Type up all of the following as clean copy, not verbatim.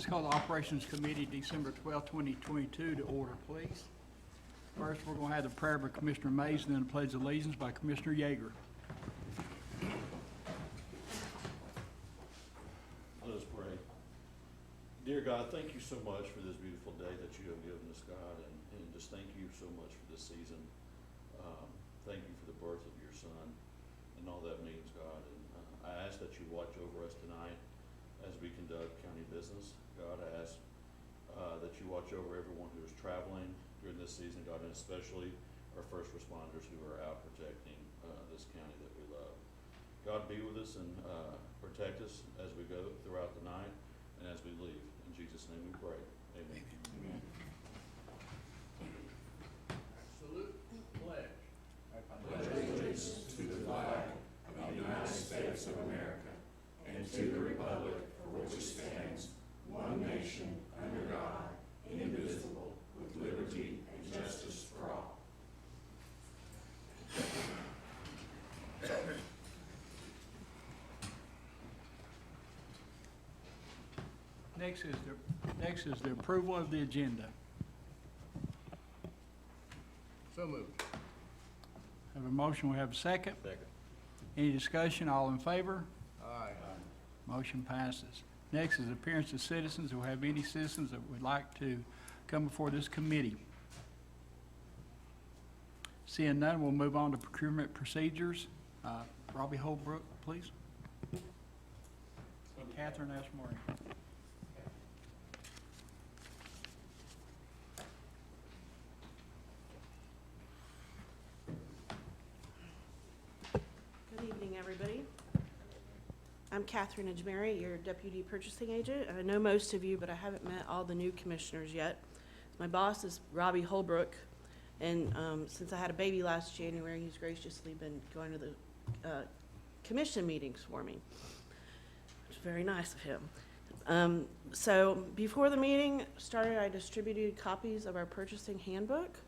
call the Operations Committee December 12, 2022 to order, please. First, we're going to have the prayer by Commissioner Mays and then the pledge of allegiance by Commissioner Yeager. Let us pray. Dear God, thank you so much for this beautiful day that you have given us, God, and just thank you so much for this season. Thank you for the birth of your son and all that means, God. And I ask that you watch over us tonight as we conduct county business. God, I ask that you watch over everyone who is traveling during this season, God, and especially our first responders who are out protecting this county that we love. God, be with us and protect us as we go throughout the night and as we leave. In Jesus' name we pray. Amen. Amen. Salute, pledge. Next is the approval of the agenda. So moved. Have a motion, we have a second. Second. Any discussion, all in favor? Aye. Motion passes. Next is appearance of citizens. Do we have any citizens that would like to come before this committee? Seeing none, we'll move on to procurement procedures. Robbie Holbrook, please. Catherine S. Murray. Good evening, everybody. I'm Catherine Edgemary, your Deputy Purchasing Agent. I know most of you, but I haven't met all the new commissioners yet. My boss is Robbie Holbrook, and since I had a baby last January, he's graciously been going to the commission meetings for me. It's very nice of him. So before the meeting started, I distributed copies of our purchasing handbook.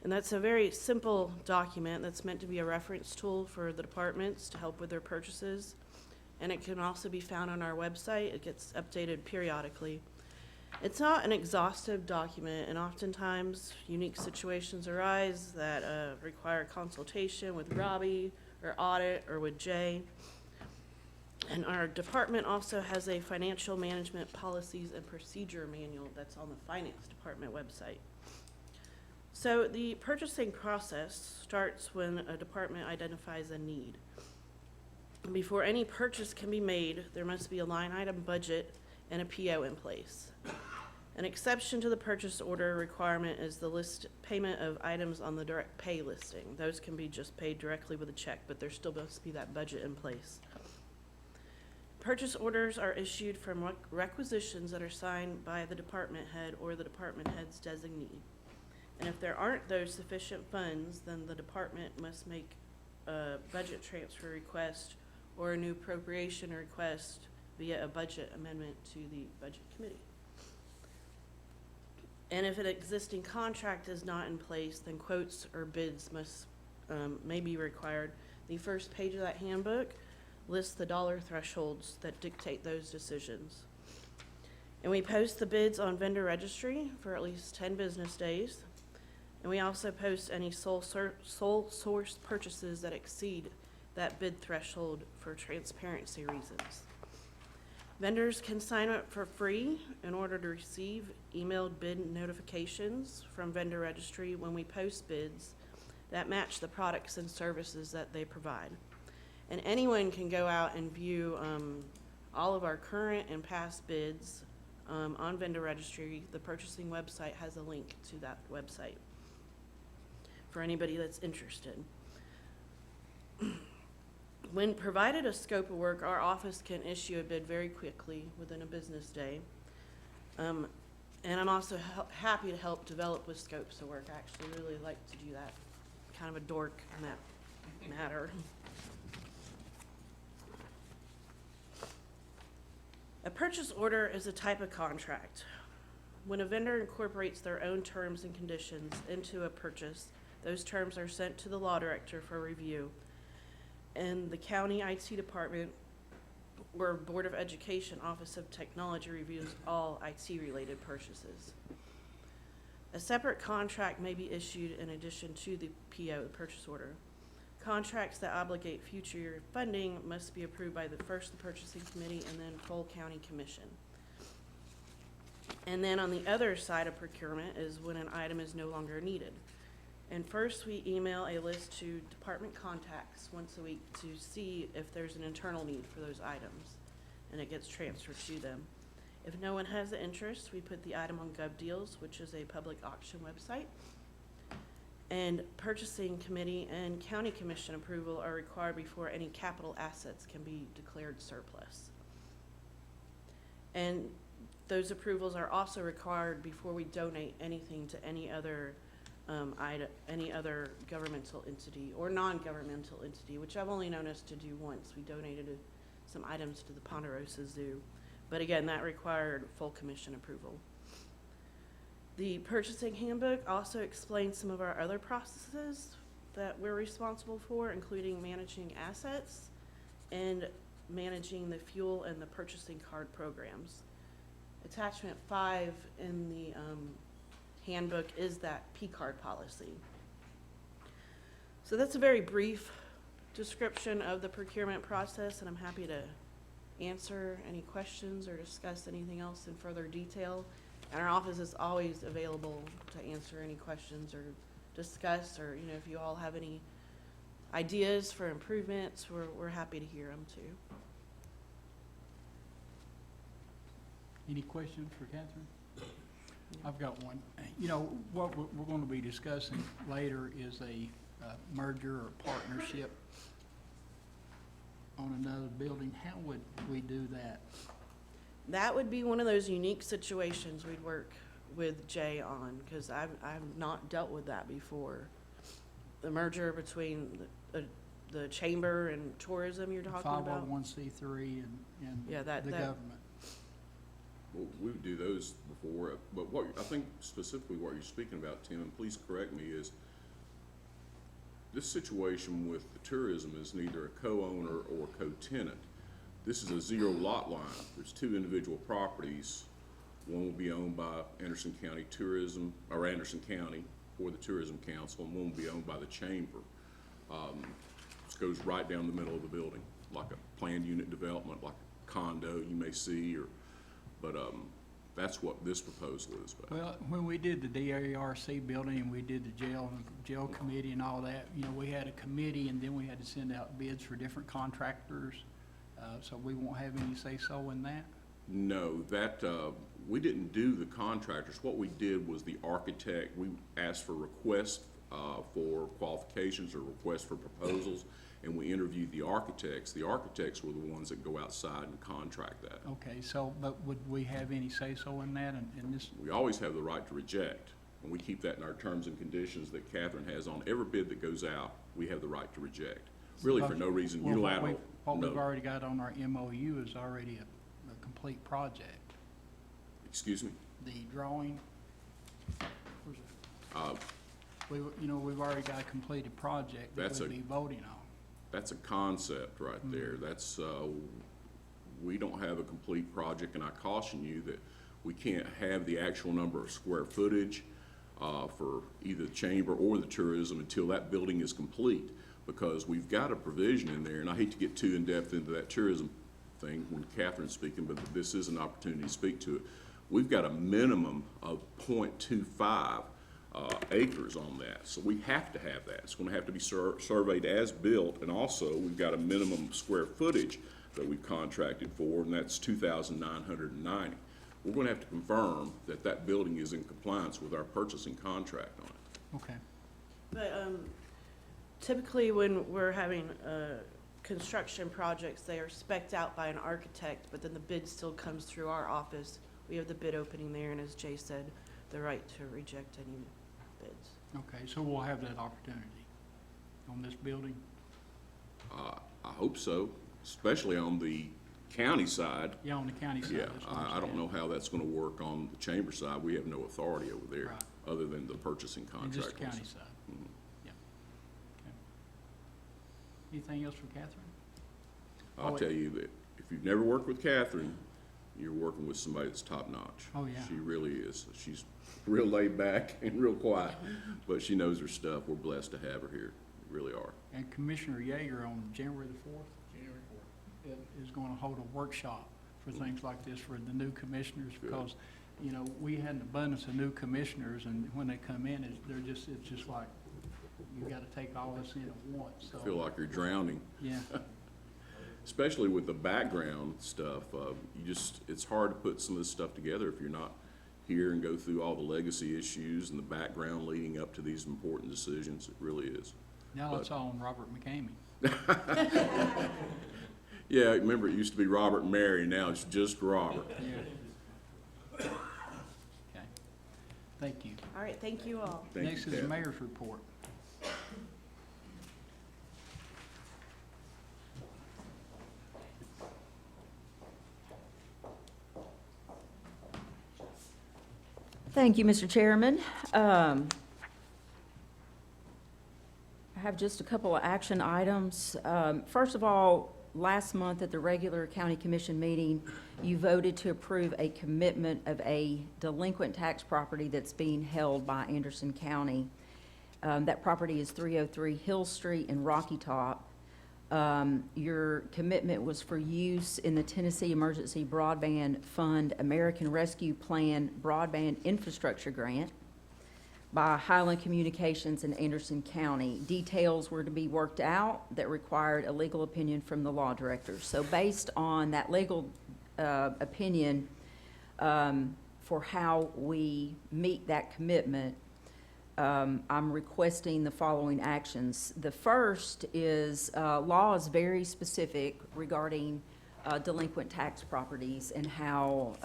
And that's a very simple document that's meant to be a reference tool for the departments to help with their purchases. And it can also be found on our website. It gets updated periodically. It's not an exhaustive document, and oftentimes unique situations arise that require consultation with Robbie or audit or with Jay. And our department also has a financial management policies and procedure manual that's on the finance department website. So the purchasing process starts when a department identifies a need. Before any purchase can be made, there must be a line item budget and a PO in place. An exception to the purchase order requirement is the list payment of items on the direct pay listing. Those can be just paid directly with a check, but there still must be that budget in place. Purchase orders are issued from requisitions that are signed by the department head or the department head's designee. And if there aren't those sufficient funds, then the department must make a budget transfer request or a new appropriation request via a budget amendment to the budget committee. And if an existing contract is not in place, then quotes or bids may be required. The first page of that handbook lists the dollar thresholds that dictate those decisions. And we post the bids on vendor registry for at least 10 business days. And we also post any sole source purchases that exceed that bid threshold for transparency reasons. Vendors can sign up for free in order to receive emailed bid notifications from vendor registry when we post bids that match the products and services that they provide. And anyone can go out and view all of our current and past bids on vendor registry. The purchasing website has a link to that website for anybody that's interested. When provided a scope of work, our office can issue a bid very quickly within a business day. And I'm also happy to help develop with scopes of work. I actually really like to do that. Kind of a dork in that matter. A purchase order is a type of contract. When a vendor incorporates their own terms and conditions into a purchase, those terms are sent to the law director for review. And the county IT department where Board of Education Office of Technology reviews all IT-related purchases. A separate contract may be issued in addition to the PO, the purchase order. Contracts that obligate future year funding must be approved by the purchasing committee and then full county commission. And then on the other side of procurement is when an item is no longer needed. And first, we email a list to department contacts once a week to see if there's an internal need for those items, and it gets transferred to them. If no one has the interest, we put the item on GovDeals, which is a public auction website. And purchasing committee and county commission approval are required before any capital assets can be declared surplus. And those approvals are also required before we donate anything to any other any other governmental entity or non-governmental entity, which I've only known us to do once. We donated some items to the Ponderosa Zoo. But again, that required full commission approval. The purchasing handbook also explains some of our other processes that we're responsible for, including managing assets and managing the fuel and the purchasing card programs. Attachment 5 in the handbook is that P-card policy. So that's a very brief description of the procurement process, and I'm happy to answer any questions or discuss anything else in further detail. And our office is always available to answer any questions or discuss, or if you all have any ideas for improvements, we're happy to hear them too. Any questions for Catherine? I've got one. What we're going to be discussing later is a merger or partnership on another building. How would we do that? That would be one of those unique situations we'd work with Jay on, because I've not dealt with that before. The merger between the chamber and tourism you're talking about? 501c3 and Yeah, the government. Well, we would do those before, but what I think specifically what you're speaking about, Tim, and please correct me, is this situation with the tourism is neither a co-owner or co-tenant. This is a zero lot line. There's two individual properties. One will be owned by Anderson County Tourism, or Anderson County for the Tourism Council, and one will be owned by the Chamber. This goes right down the middle of the building, like a planned unit development, like a condo you may see, but that's what this proposal is about. Well, when we did the DARC building and we did the jail committee and all that, we had a committee and then we had to send out bids for different contractors. So we won't have any say-so in that? No, that, we didn't do the contractors. What we did was the architect, we asked for requests for qualifications or requests for proposals, and we interviewed the architects. The architects were the ones that go outside and contract that. Okay, so, but would we have any say-so in that, in this? We always have the right to reject, and we keep that in our terms and conditions that Catherine has on every bid that goes out. We have the right to reject, really for no reason, Well, unilateral. What we've no. already got on our MOU is already a complete project. Excuse me? The drawing, where's it? We've already got a completed project that That's we'll a- be voting on. That's a concept right there. That's, we don't have a complete project, and I caution you that we can't have the actual number of square footage for either the chamber or the tourism until that building is complete, because we've got a provision in there, and I hate to get too in-depth into that tourism thing when Catherine's speaking, but this is an opportunity to speak to it. We've got a minimum of 0.25 acres on that, so we have to have that. It's going to have to be surveyed as built, and also we've got a minimum square footage that we've contracted for, and that's 2,990. We're going to have to confirm that that building is in compliance with our purchasing contract on it. Okay. But typically when we're having construction projects, they are spec'd out by an architect, but then the bid still comes through our office. We have the bid opening there, and as Jay said, the right to reject any bids. Okay, so we'll have that opportunity on this building? I hope so, especially on the county side. Yeah, on the county side. Yeah, that's what I'm I don't saying. know how that's going to work on the chamber side. We have no authority over there, Right. other than the purchasing And contract. just the county side? Mhm. Yeah. Okay. Anything else for Catherine? I'll Oh, tell you that if you've never worked with Catherine, you're working with somebody that's top-notch. Oh, yeah. She really is. She's real laid back and real quiet, but she knows her stuff. We're blessed to have her here. We really are. And Commissioner Yeager on January the 4th January 4th. is going to hold a workshop for things like this for the new commissioners, Good. because, you know, we had an abundance of new commissioners, and when they come in, it's just like, you gotta take all this in at once, so. I feel like you're drowning, Yeah, especially with the background stuff. It's hard to put some of this stuff together if you're not here and go through all the legacy issues and the background leading up to these important decisions. It really is. now it's all on Robert McCamey. Yeah, remember, it used to be Robert and Mary, now it's just Robert. Yeah. Okay, thank you. All right, thank you all. Thank you, Next is the Kat. mayor's report. Thank you, Mr. Chairman. I have just a couple of action items. First of all, last month at the regular county commission meeting, you voted to approve a commitment of a delinquent tax property that's being held by Anderson County. That property is 303 Hill Street in Rocky Top. Your commitment was for use in the Tennessee Emergency Broadband Fund American Rescue Plan Broadband Infrastructure Grant by Highland Communications in Anderson County. Details were to be worked out that required a legal opinion from the law director. So based on that legal opinion for how we meet that commitment, I'm requesting the following actions. The first is, law is very specific regarding delinquent tax properties and how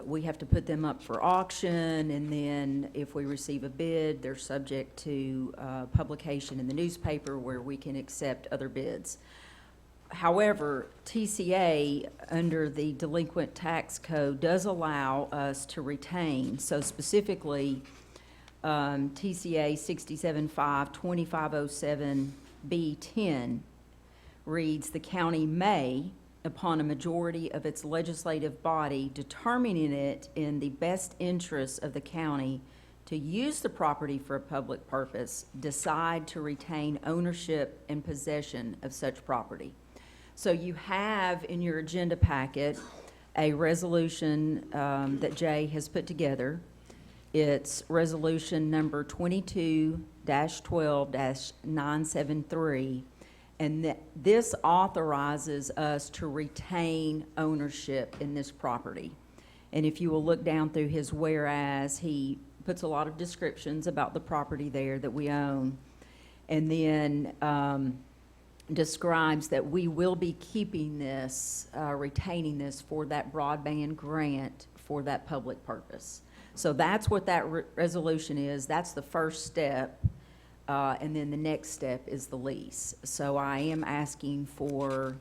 we have to put them up for auction, and then if we receive a bid, they're subject to publication in the newspaper where we can accept other bids. However, TCA, under the delinquent tax code, does allow us to retain. So specifically, TCA 67.5-2507B10 reads, "The county may, upon a majority of its legislative body determining it in the best interest of the county to use the property for a public purpose, decide to retain ownership and possession of such property." So you have in your agenda packet a resolution that Jay has put together. It's resolution number 22-12-973. And this authorizes us to retain ownership in this property. And if you will look down through his whereas, he puts a lot of descriptions about the property there that we own. And then describes that we will be keeping this, retaining this for that broadband grant for that public purpose. So that's what that resolution is. That's the first step. And then the next step is the lease. So I am asking for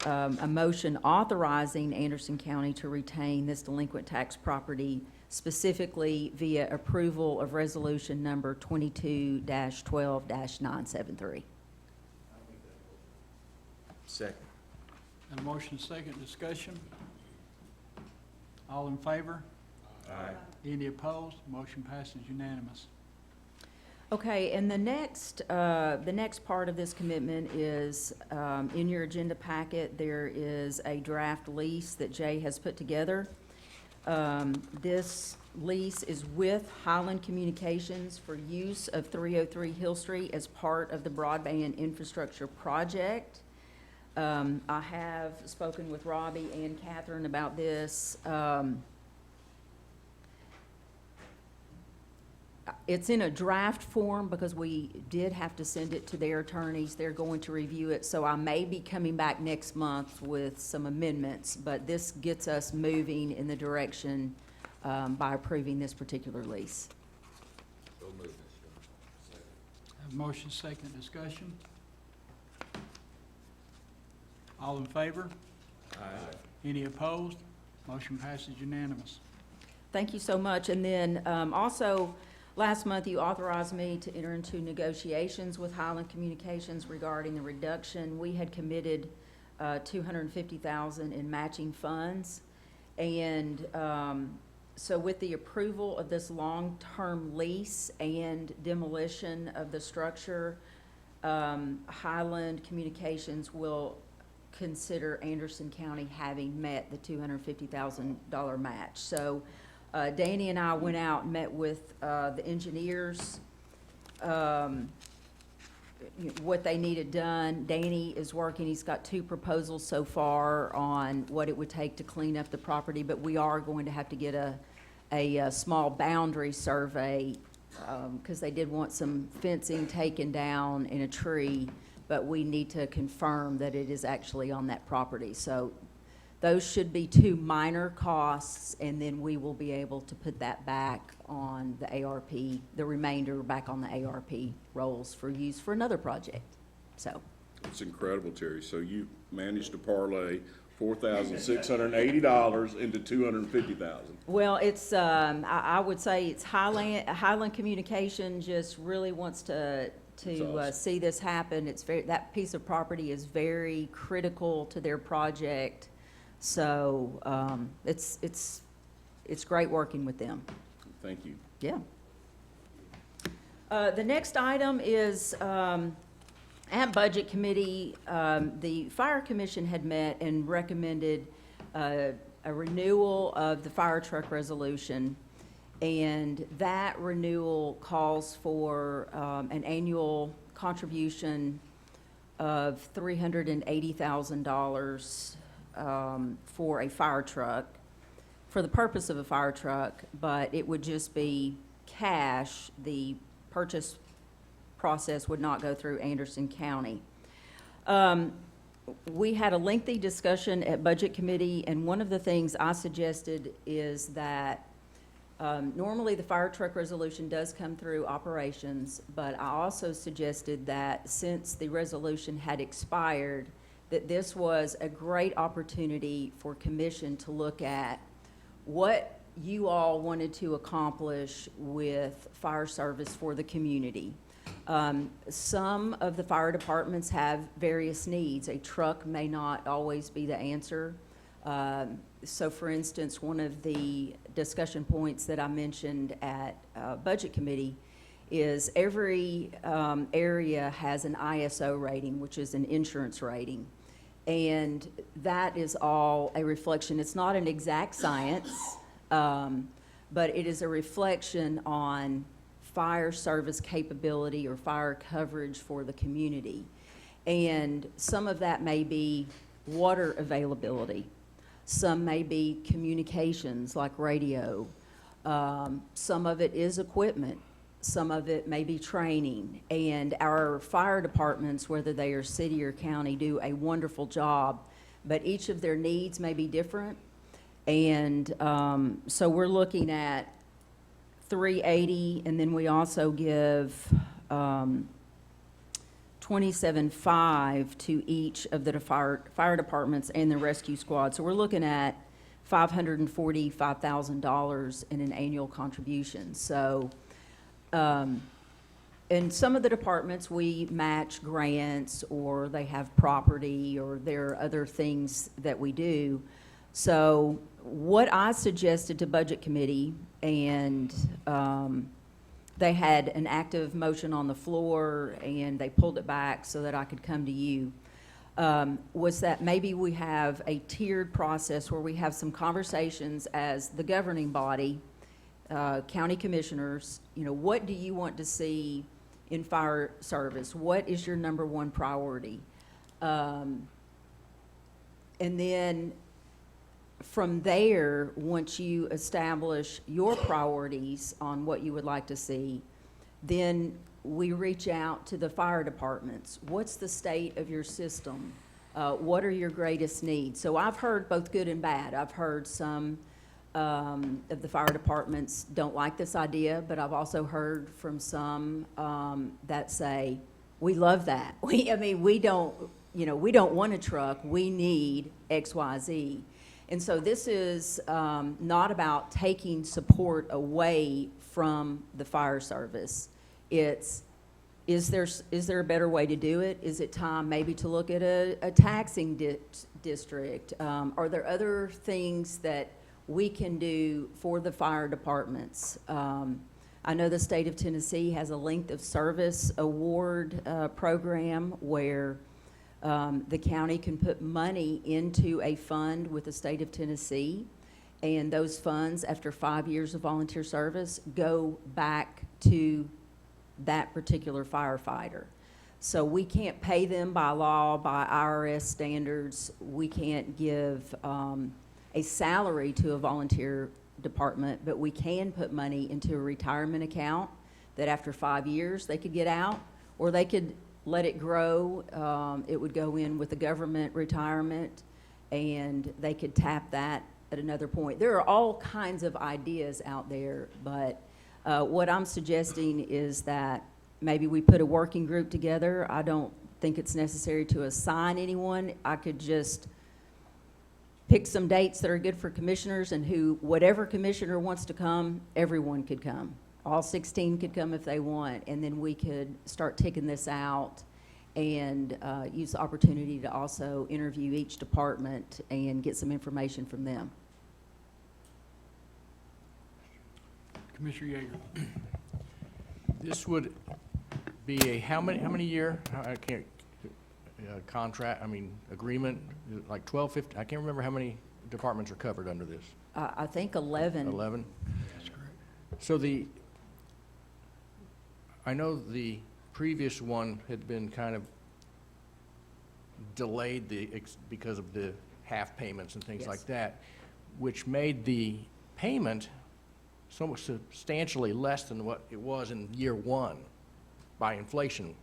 a motion authorizing Anderson County to retain this delinquent tax property, specifically via approval of resolution number 22-12-973. Second. A motion, second discussion. All in favor? Aye. Any opposed? Motion passes unanimous. Okay, and the next part of this commitment is, in your agenda packet, there is a draft lease that Jay has put together. This lease is with Highland Communications for use of 303 Hill Street as part of the broadband infrastructure project. I have spoken with Robbie and Catherine about this. It's in a draft form because we did have to send it to their attorneys. They're going to review it, so I may be coming back next month with some amendments, but this gets us moving in the direction by approving this particular lease. So moved, Mr. Have a motion, second discussion. All in favor? Aye. Any opposed? Motion passes unanimous. Thank you so much. And then also, last month, you authorized me to enter into negotiations with Highland Communications regarding the reduction. We had committed $250,000 in matching funds. And so with the approval of this long-term lease and demolition of the structure, Highland Communications will consider Anderson County having met the $250,000 match. So Danny and I went out and met with the engineers, what they needed done. Danny is working, he's got 2 proposals so far on what it would take to clean up the property, but we are going to have to get a small boundary survey, because they did want some fencing taken down in a tree, but we need to confirm that it is actually on that property. So those should be 2 minor costs, and then we will be able to put that back on the ARP, the remainder back on the ARP rolls for use for another project. So, It's incredible, Terry. So you managed to parlay $4,680 into $250,000. well, it's, I would say it's Highland Communication just really wants to That's awesome. see this happen. It's very, that piece of property is very critical to their project. So, it's great working with them. Thank you. Yeah. The next item is, at Budget Committee, the Fire Commission had met and recommended a renewal of the fire truck resolution. And that renewal calls for an annual contribution of $380,000 for a fire truck, for the purpose of a fire truck, but it would just be cash. The purchase process would not go through Anderson County. We had a lengthy discussion at Budget Committee, and one of the things I suggested is that normally the fire truck resolution does come through operations, but I also suggested that since the resolution had expired, that this was a great opportunity for commission to look at what you all wanted to accomplish with fire service for the community. Some of the fire departments have various needs. A truck may not always be the answer. So for instance, one of the discussion points that I mentioned at Budget Committee is every area has an ISO rating, which is an insurance rating. And that is all a reflection. It's not an exact science, but it is a reflection on fire service capability or fire coverage for the community. And some of that may be water availability. Some may be communications like radio. Some of it is equipment. Some of it may be training. And our fire departments, whether they are city or county, do a wonderful job, but each of their needs may be different. And so we're looking at $380, and then we also give $27,500 to each of the fire departments and the rescue squad. So we're looking at $545,000 in an annual contribution. So, in some of the departments, we match grants, or they have property, or there are other things that we do. So what I suggested to Budget Committee, and they had an active motion on the floor, and they pulled it back so that I could come to you, was that maybe we have a tiered process where we have some conversations as the governing body, county commissioners. You know, what do you want to see in fire service? What is your number one priority? And then from there, once you establish your priorities on what you would like to see, then we reach out to the fire departments. What's the state of your system? What are your greatest needs? So I've heard both good and bad. I've heard some of the fire departments don't like this idea, but I've also heard from some that say, we love that. We don't want a truck. We need X, Y, Z. And so this is not about taking support away from the fire service. It's is there a better way to do it? Is it time maybe to look at a taxing district? Are there other things that we can do for the fire departments? I know the state of Tennessee has a length of service award program where the county can put money into a fund with the state of Tennessee, and those funds, after 5 years of volunteer service, go back to that particular firefighter. So we can't pay them by law, by IRS standards. We can't give a salary to a volunteer department, but we can put money into a retirement account that after 5 years they could get out, or they could let it grow. It would go in with the government retirement, and they could tap that at another point. There are all kinds of ideas out there, but what I'm suggesting is that maybe we put a working group together. I don't think it's necessary to assign anyone. I could just pick some dates that are good for commissioners, and whatever commissioner wants to come, everyone could come. All 16 could come if they want, and then we could start ticking this out and use the opportunity to also interview each department and get some information from them. Commissioner Yeager. This would be a how many year, I can't, contract, agreement, like 12, 15, I can't remember how many departments are covered under this. I think 11. 11? That's correct. So I know the previous one had been kind of delayed because of the half payments and things Yes. like that, which made the payment so much substantially less than what it was in year one by inflation.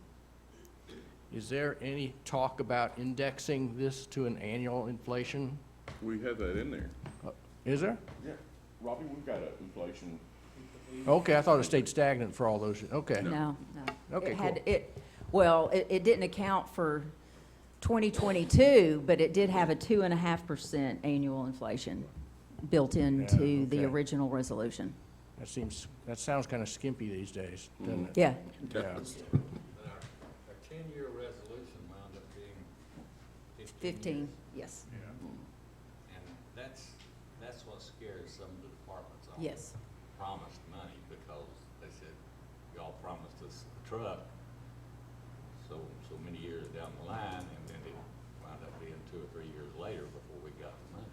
Is there any talk about indexing this to an annual inflation? We have that in there. Is there? Yeah. Robbie, we've got an inflation. Okay, I thought it stayed stagnant for all those, okay. No. Okay, It had- cool. It didn't account for 2022, but it did have a 2.5% annual inflation built into Yeah, the okay. original resolution. That sounds kind of skimpy these days, doesn't it? Yeah, Yeah. But our 10-year resolution wound up being 15, yes, And that's what scares some of the departments off. yes. Promised money, because they said, y'all promised us a truck so many years down the line, and then it wound up being 2 or 3 years later before we got the money.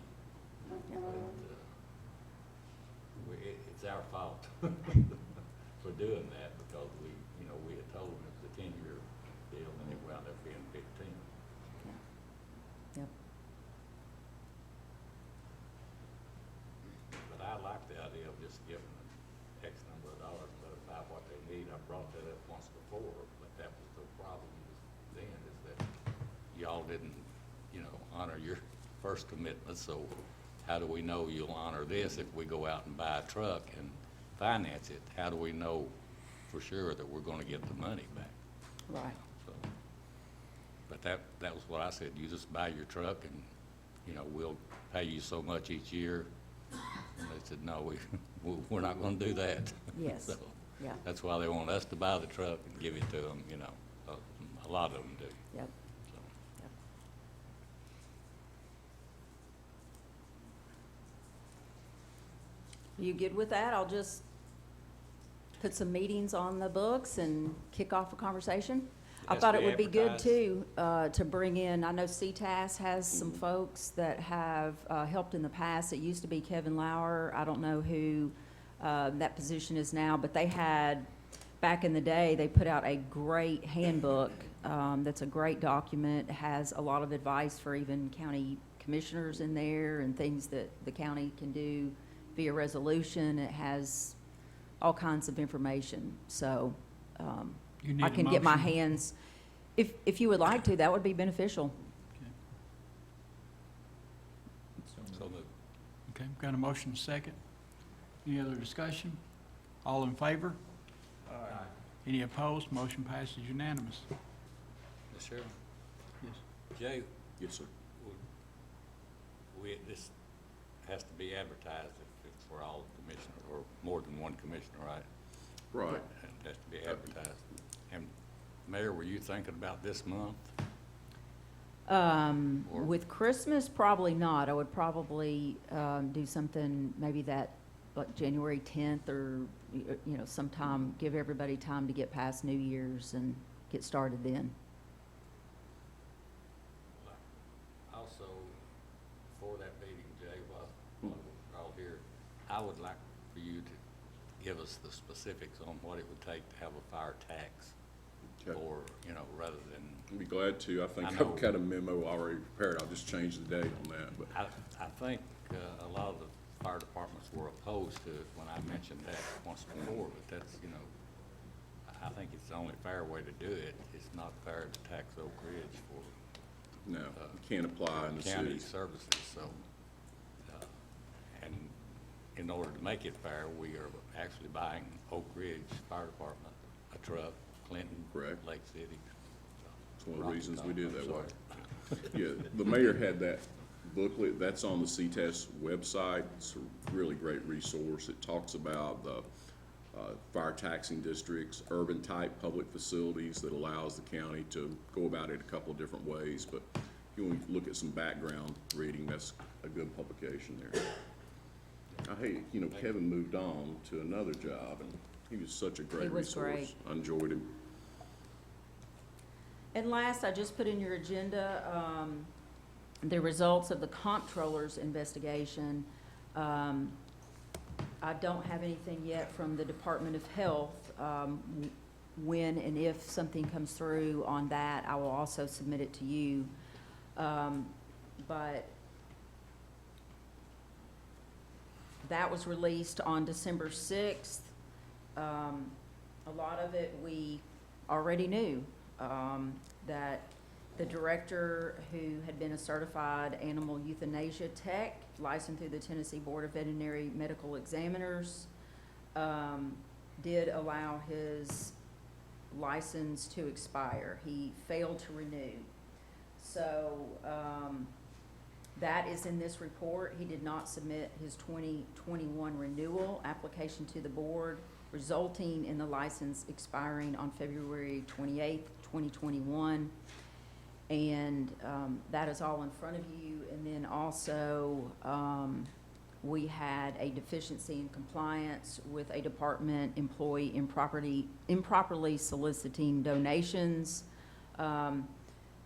But, it's our fault for doing that, because we had told them it was a 10-year deal, and it wound up being 15. Yep. But I like the idea of just giving them X number of dollars and let them buy what they need. I brought that up once before, but that was the problem then, is that y'all didn't, honor your first commitment. So how do we know you'll honor this if we go out and buy a truck and finance it? How do we know for sure that we're gonna get the money back? Right. So, but that was what I said. You just buy your truck and, we'll pay you so much each year. And they said, no, we're not gonna do that. Yes. So Yeah, that's why they want us to buy the truck and give it to them, a lot of them do. yep. So, You good with that? I'll just put some meetings on the books and kick off a conversation. I has thought to it be would be good advertised. too, to bring in, I know CTAS has some folks that have helped in the past. It used to be Kevin Lauer. I don't know who that position is now, but they had, back in the day, they put out a great handbook. That's a great document, has a lot of advice for even county commissioners in there and things that the county can do via resolution. It has all kinds of information, so You need I a can get my motion. hands, if you would like to, that would be beneficial. so moved. Okay, got a motion second. Any other discussion? All in favor? Any opposed? Motion passes unanimous. Mr. Chairman? Yes. Jay, Yes, sir. this has to be advertised if it's for all commissioners, or more than one commissioner, right? Right. It has to be advertised. And Mayor, were you thinking about this month? Or- With Christmas, probably not. I would probably do something maybe that, like January 10th or, you know, sometime, give everybody time to get past New Year's and get started then. Also, for that meeting, Jay, while we're all here, I would like for you to give us the specifics on what it would take to have a fire tax, Okay. or, you know, rather than, I'd be glad to. I think I know. I've got a memo already prepared. I'll just change the date on that, but. I think a lot of the fire departments were opposed to it when I mentioned that once before, but that's, you know, I think it's the only fair way to do it. It's not fair to tax Oak Ridge for No, you can't apply in the county city. services, so, and in order to make it fair, we are actually buying Oak Ridge Fire Department a truck, Clinton, Correct. Lake City. It's one of the Rocky reasons we Top, did I'm that way. sorry. Yeah, the mayor had that booklet, that's on the CTES website. It's a really great resource. It talks about the fire taxing districts, urban-type public facilities that allows the county to go about it a couple of different ways. But if you want to look at some background reading, that's a good publication there. I hate, you know, Kevin moved on to another job, and he was such a great He was resource. great. I enjoyed him. And last, I just put in your agenda, the results of the comptroller's investigation. I don't have anything yet from the Department of Health. When and if something comes through on that, I will also submit it to you. But that was released on December 6th. A lot of it we already knew, that the director, who had been a certified animal euthanasia tech, licensed through the Tennessee Board of Veterinary Medical Examiners, did allow his license to expire. He failed to renew. So, that is in this report. He did not submit his 2021 renewal application to the board, resulting in the license expiring on February 28th, 2021. And that is all in front of you. And then also, we had a deficiency in compliance with a department employee improperly soliciting donations.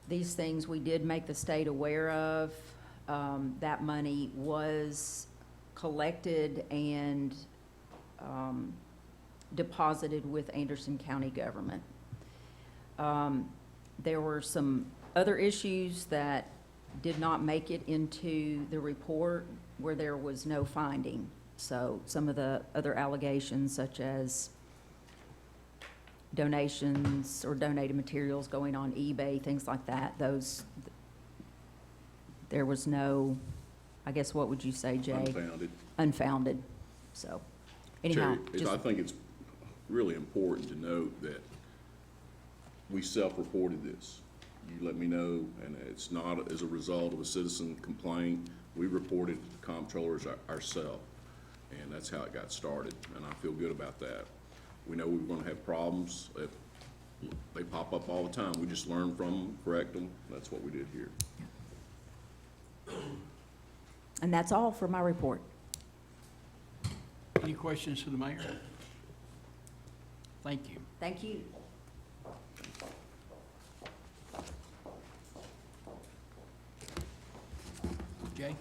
These things we did make the state aware of. That money was collected and deposited with Anderson County government. There were some other issues that did not make it into the report where there was no finding. So some of the other allegations, such as donations or donated materials going on eBay, things like that, there was no, I guess, what would you say, Jay? Unfounded. Unfounded. So anyhow, Terry, I think it's really important to note that we self-reported this. You let me know, and it's not as a result of a citizen complaint. We reported to the comptrollers ourselves, and that's how it got started, and I feel good about that. We know we're gonna have problems. They pop up all the time. We just learn from them, correct them. That's what we did here. and that's all for my report. Any questions for the mayor? Thank you. Thank you. Jay?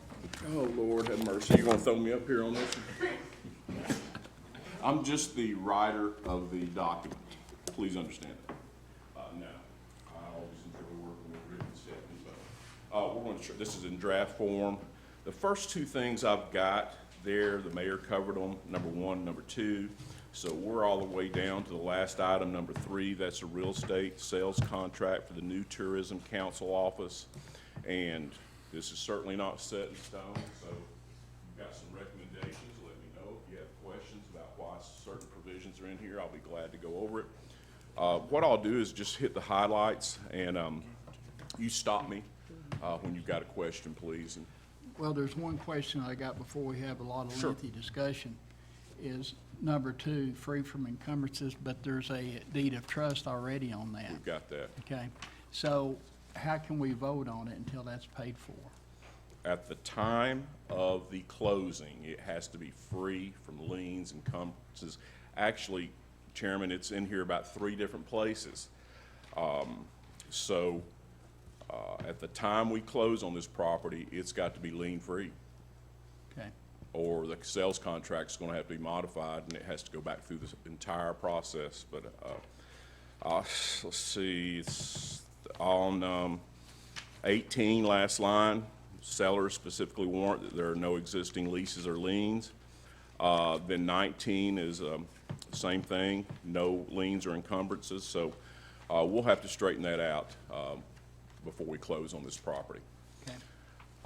Oh, Lord, have mercy. You gonna throw me up here on this one? I'm just the writer of the document. Please understand that. No, I always enjoy working with Rick and Stephanie, but, we're gonna, this is in draft form. The first two things I've got there, the mayor covered them, number one, number two. So we're all the way down to the last item, number 3. That's a real estate sales contract for the new Tourism Council office. And this is certainly not set in stone, so you've got some recommendations. Let me know if you have questions about why certain provisions are in here. I'll be glad to go over it. What I'll do is just hit the highlights, and you stop me when you've got a question, please. And Well, there's one question I got before we have a lot of Sure. lengthy discussion, is number 2, free from encumbrances, but there's a deed of trust already on that. We've got that. Okay, so how can we vote on it until that's paid for? At the time of the closing, it has to be free from liens and encumbrances. Actually, Chairman, it's in here about 3 different places. At the time we close on this property, it's got to be lien-free, Okay, or the sales contract's gonna have to be modified, and it has to go back through this entire process. But, let's see, it's on, 18, last line, sellers specifically warrant that there are no existing leases or liens. Then 19 is, same thing, no liens or encumbrances, so, we'll have to straighten that out, before we close on this property.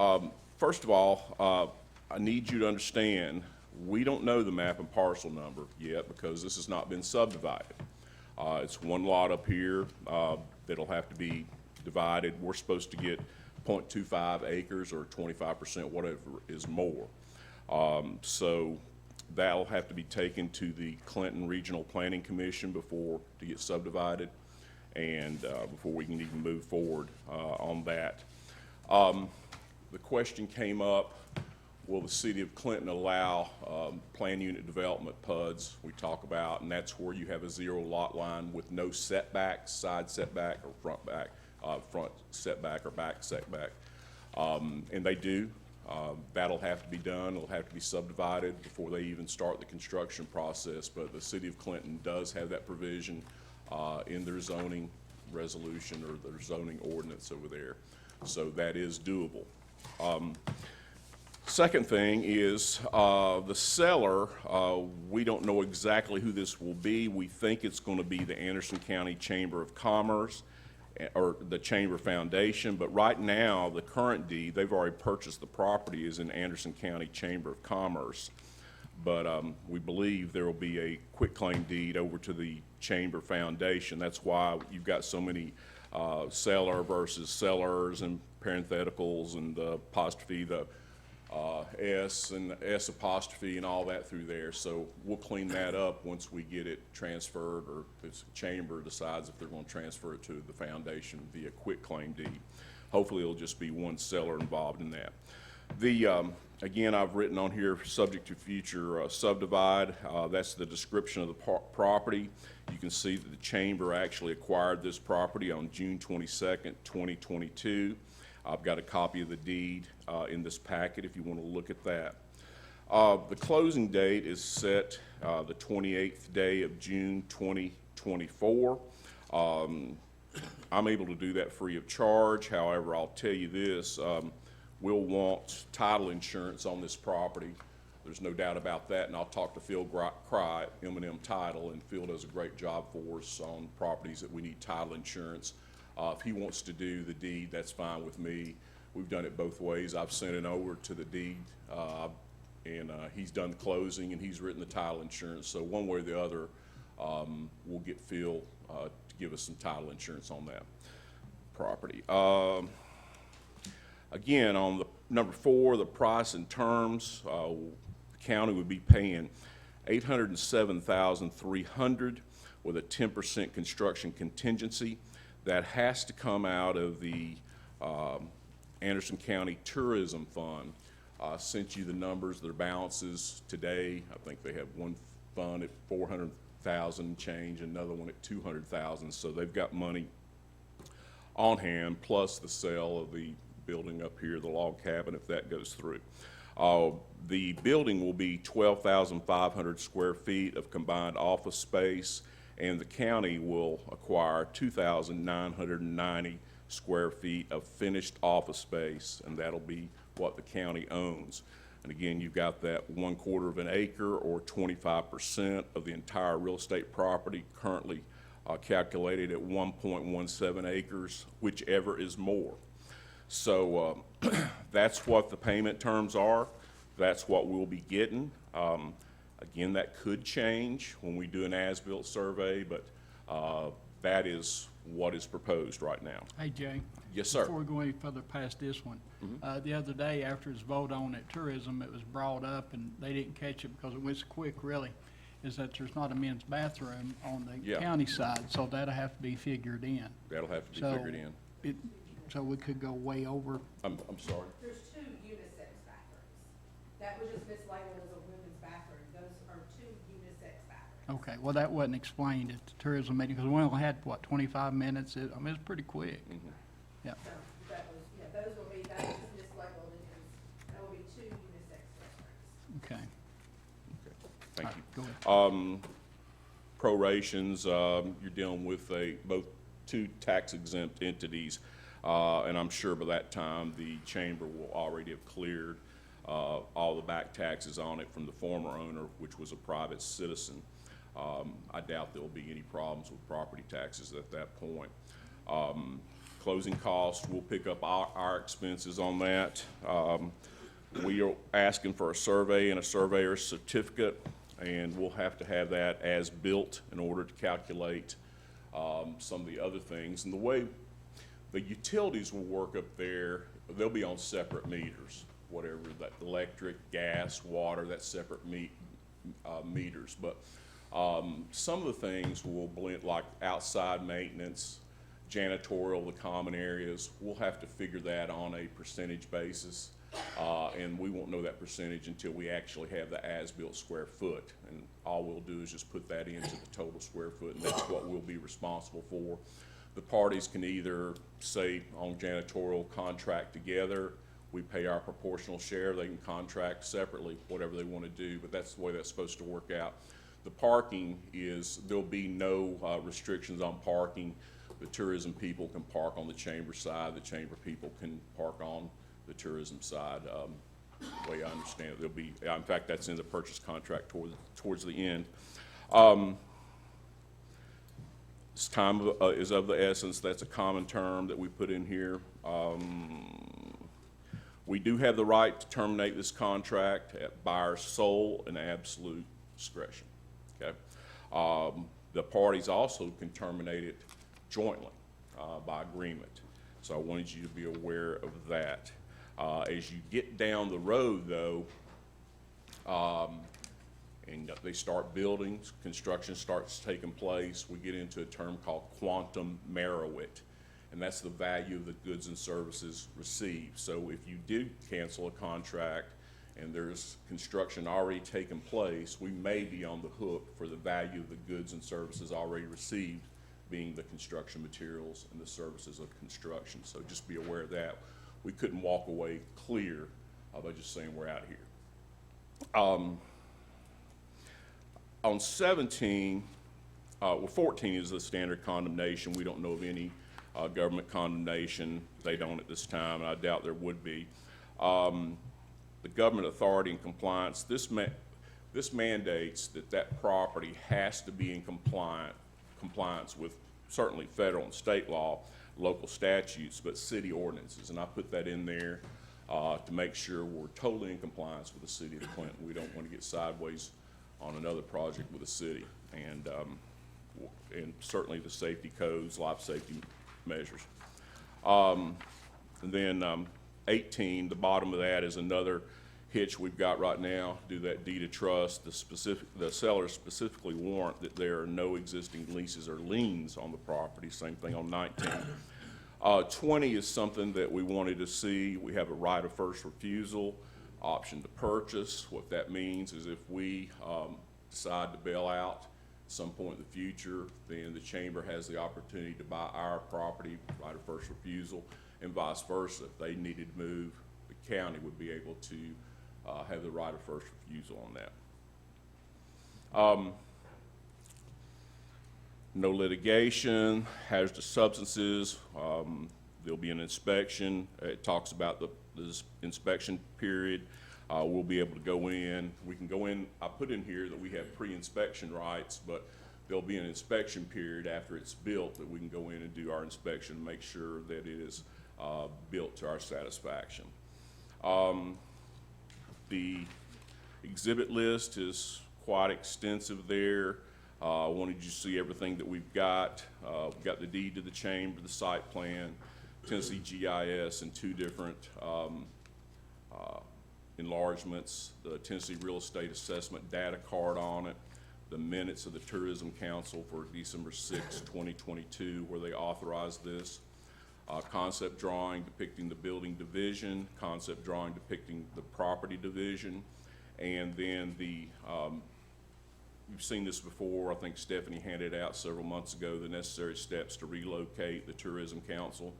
okay, First of all, I need you to understand, we don't know the map and parcel number yet because this has not been subdivided. It's one lot up here, that'll have to be divided. We're supposed to get 0.25 acres or 25%, whatever is more. So that'll have to be taken to the Clinton Regional Planning Commission to get subdivided, and before we can even move forward on that. The question came up, will the city of Clinton allow plan unit development PUDs we talk about, and that's where you have a 0 lot line with no setbacks, side setback or front setback or back setback. And they do. That'll have to be done. It'll have to be subdivided before they even start the construction process, but the city of Clinton does have that provision in their zoning resolution or their zoning ordinance over there. So that is doable. Second thing is the seller, we don't know exactly who this will be. We think it's going to be the Anderson County Chamber of Commerce or the Chamber Foundation, but right now, the current deed, they've already purchased the property, is in Anderson County Chamber of Commerce. But we believe there will be a quitclaim deed over to the Chamber Foundation. That's why you've got so many seller versus sellers and parentheticals and the apostrophe, the S and the S apostrophe and all that through there. So we'll clean that up once we get it transferred, or if the chamber decides if they're going to transfer it to the foundation via quitclaim deed. Hopefully it'll just be one seller involved in that. Again, I've written on here, subject to future subdivide. That's the description of the property. You can see that the chamber actually acquired this property on June 22nd, 2022. I've got a copy of the deed in this packet if you want to look at that. The closing date is set the 28th day of June 2024. I'm able to do that free of charge. However, I'll tell you this, we'll want title insurance on this property. There's no doubt about that, and I'll talk to Phil Cry at M&M Title, and Phil does a great job for us on properties that we need title insurance. If he wants to do the deed, that's fine with me. We've done it both ways. I've sent it over to the deed, and he's done the closing, and he's written the title insurance. So one way or the other, we'll get Phil to give us some title insurance on that property. Again, on the number 4, the price and terms, the county would be paying $807,300 with a 10% construction contingency. That has to come out of the Anderson County Tourism Fund. Sent you the numbers, their balances today. I think they have one fund at $400,000 change, another one at $200,000. So they've got money on hand, plus the sale of the building up here, the log cabin, if that goes through. The building will be 12,500 square feet of combined office space, and the county will acquire 2,990 square feet of finished office space, and that'll be what the county owns. And again, you've got that 1/4 of an acre or 25% of the entire real estate property, currently calculated at 1.17 acres, whichever is more. So that's what the payment terms are. That's what we'll be getting. Again, that could change when we do an as-built survey, but that is what is proposed right now. Hey, Jay. Yes, sir. Before we go any further past this one, the other day after his vote on at tourism, it was brought up and they didn't catch it because it went so quick, really. is that there's not a men's bathroom on the Yeah. county side, so that'll have to be figured in. That'll have to be So- figured in. So we could go way over. I'm sorry. There's 2 unisex bathrooms. That was just mislabeled as a women's bathroom. Those are 2 unisex bathrooms. Okay, well, that wasn't explained at the tourism meeting, because we only had, what, 25 minutes? I mean, it's pretty quick. Yeah, So that was, yeah, those will be, that was just mislabeled as, that will be 2 unisex restrooms. okay. Thank All you. right, go ahead. Prorations, you're dealing with both 2 tax exempt entities. And I'm sure by that time, the chamber will already have cleared all the back taxes on it from the former owner, which was a private citizen. I doubt there'll be any problems with property taxes at that point. Closing costs, we'll pick up our expenses on that. We are asking for a survey and a surveyor's certificate, and we'll have to have that as built in order to calculate some of the other things. And the way the utilities will work up there, they'll be on separate meters, whatever, that electric, gas, water, that's separate meters. But some of the things will blend, like outside maintenance, janitorial, the common areas, we'll have to figure that on a percentage basis. And we won't know that percentage until we actually have the as-built square foot. And all we'll do is just put that into the total square foot, and that's what we'll be responsible for. The parties can either, say, on janitorial, contract together, we pay our proportional share, they can contract separately, whatever they want to do, but that's the way that's supposed to work out. The parking is, there'll be no restrictions on parking. The tourism people can park on the chamber side, the chamber people can park on the tourism side. The way I understand it, there'll be, in fact, that's in the purchase contract towards the end. This time is of the essence. That's a common term that we put in here. We do have the right to terminate this contract by our sole and absolute discretion, okay? The parties also can terminate it jointly by agreement. So I wanted you to be aware of that. As you get down the road, though, and they start building, construction starts taking place, we get into a term called quantum merit, and that's the value of the goods and services received. So if you did cancel a contract and there's construction already taking place, we may be on the hook for the value of the goods and services already received, being the construction materials and the services of construction. So just be aware of that. We couldn't walk away clear by just saying we're out of here. On 17, well, 14 is the standard condemnation. We don't know of any government condemnation. They don't at this time, and I doubt there would be. The government authority and compliance, this mandates that property has to be in compliance with certainly federal and state law, local statutes, but city ordinances. And I put that in there to make sure we're totally in compliance with the city of Clinton. We don't want to get sideways on another project with the city. And certainly the safety codes, life safety measures. And then 18, the bottom of that is another hitch we've got right now. Do that deed of trust. The sellers specifically warrant that there are no existing leases or liens on the property. Same thing on 19. 20 is something that we wanted to see. We have a right of first refusal, option to purchase. What that means is if we decide to bail out at some point in the future, then the chamber has the opportunity to buy our property, right of first refusal, and vice versa. If they needed to move, the county would be able to have the right of first refusal on that. No litigation, hazardous substances, there'll be an inspection. It talks about this inspection period. We'll be able to go in. We can go in, I put in here that we have pre-inspection rights, but there'll be an inspection period after it's built that we can go in and do our inspection and make sure that it is built to our satisfaction. The exhibit list is quite extensive there. I wanted you to see everything that we've got. We've got the deed to the chamber, the site plan, Tennessee GIS, and 2 different enlargements, the Tennessee Real Estate Assessment data card on it, the minutes of the Tourism Council for December 6, 2022, where they authorized this. Concept drawing depicting the building division, concept drawing depicting the property division, and then you've seen this before, I think Stephanie handed out several months ago, the necessary steps to relocate the Tourism Council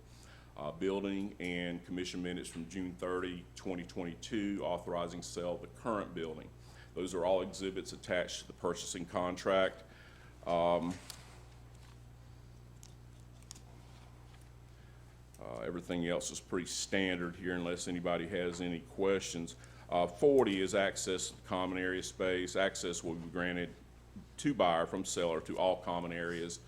building, and commission minutes from June 30, 2022, authorizing sale of the current building. Those are all exhibits attached to the purchasing contract. Everything else is pretty standard here unless anybody has any questions. 40 is access to the common area space. Access will be granted to buyer from seller to all common areas.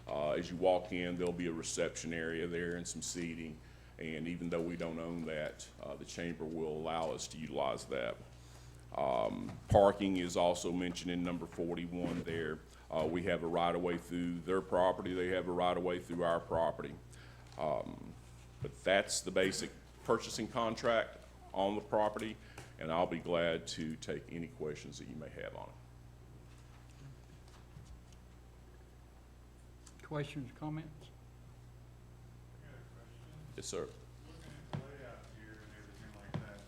As you walk in, there'll be a reception area there and some seating. And even though we don't own that, the chamber will allow us to utilize that. Parking is also mentioned in number 41 there. We have a right-of-way through their property. They have a right-of-way through our property. But that's the basic purchasing contract on the property, and I'll be glad to take any questions that you may have on it. Questions, comments? Yes, sir. Looking at the layout here and everything like that,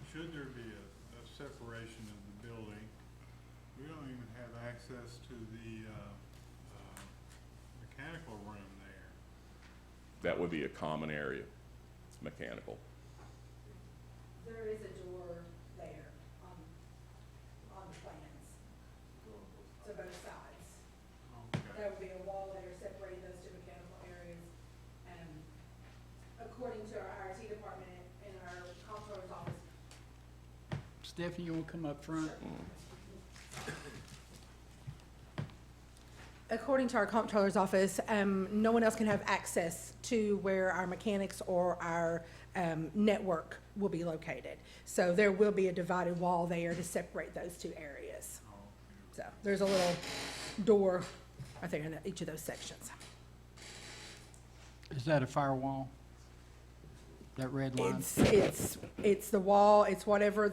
should there be a separation of the building? We don't even have access to the, mechanical room there. That would be a common area, mechanical. There is a door there on the plans, to both sides. Okay. There would be a wall there separating those two mechanical areas. And according to our IT department and our comptroller's office, Stephanie, you want to come up front? according to our comptroller's office, no one else can have access to where our mechanics or our network will be located. So there will be a divided wall there to separate those two areas. So there's a little door, I think, in each of those sections. Is that a firewall? That red line? It's the wall, it's whatever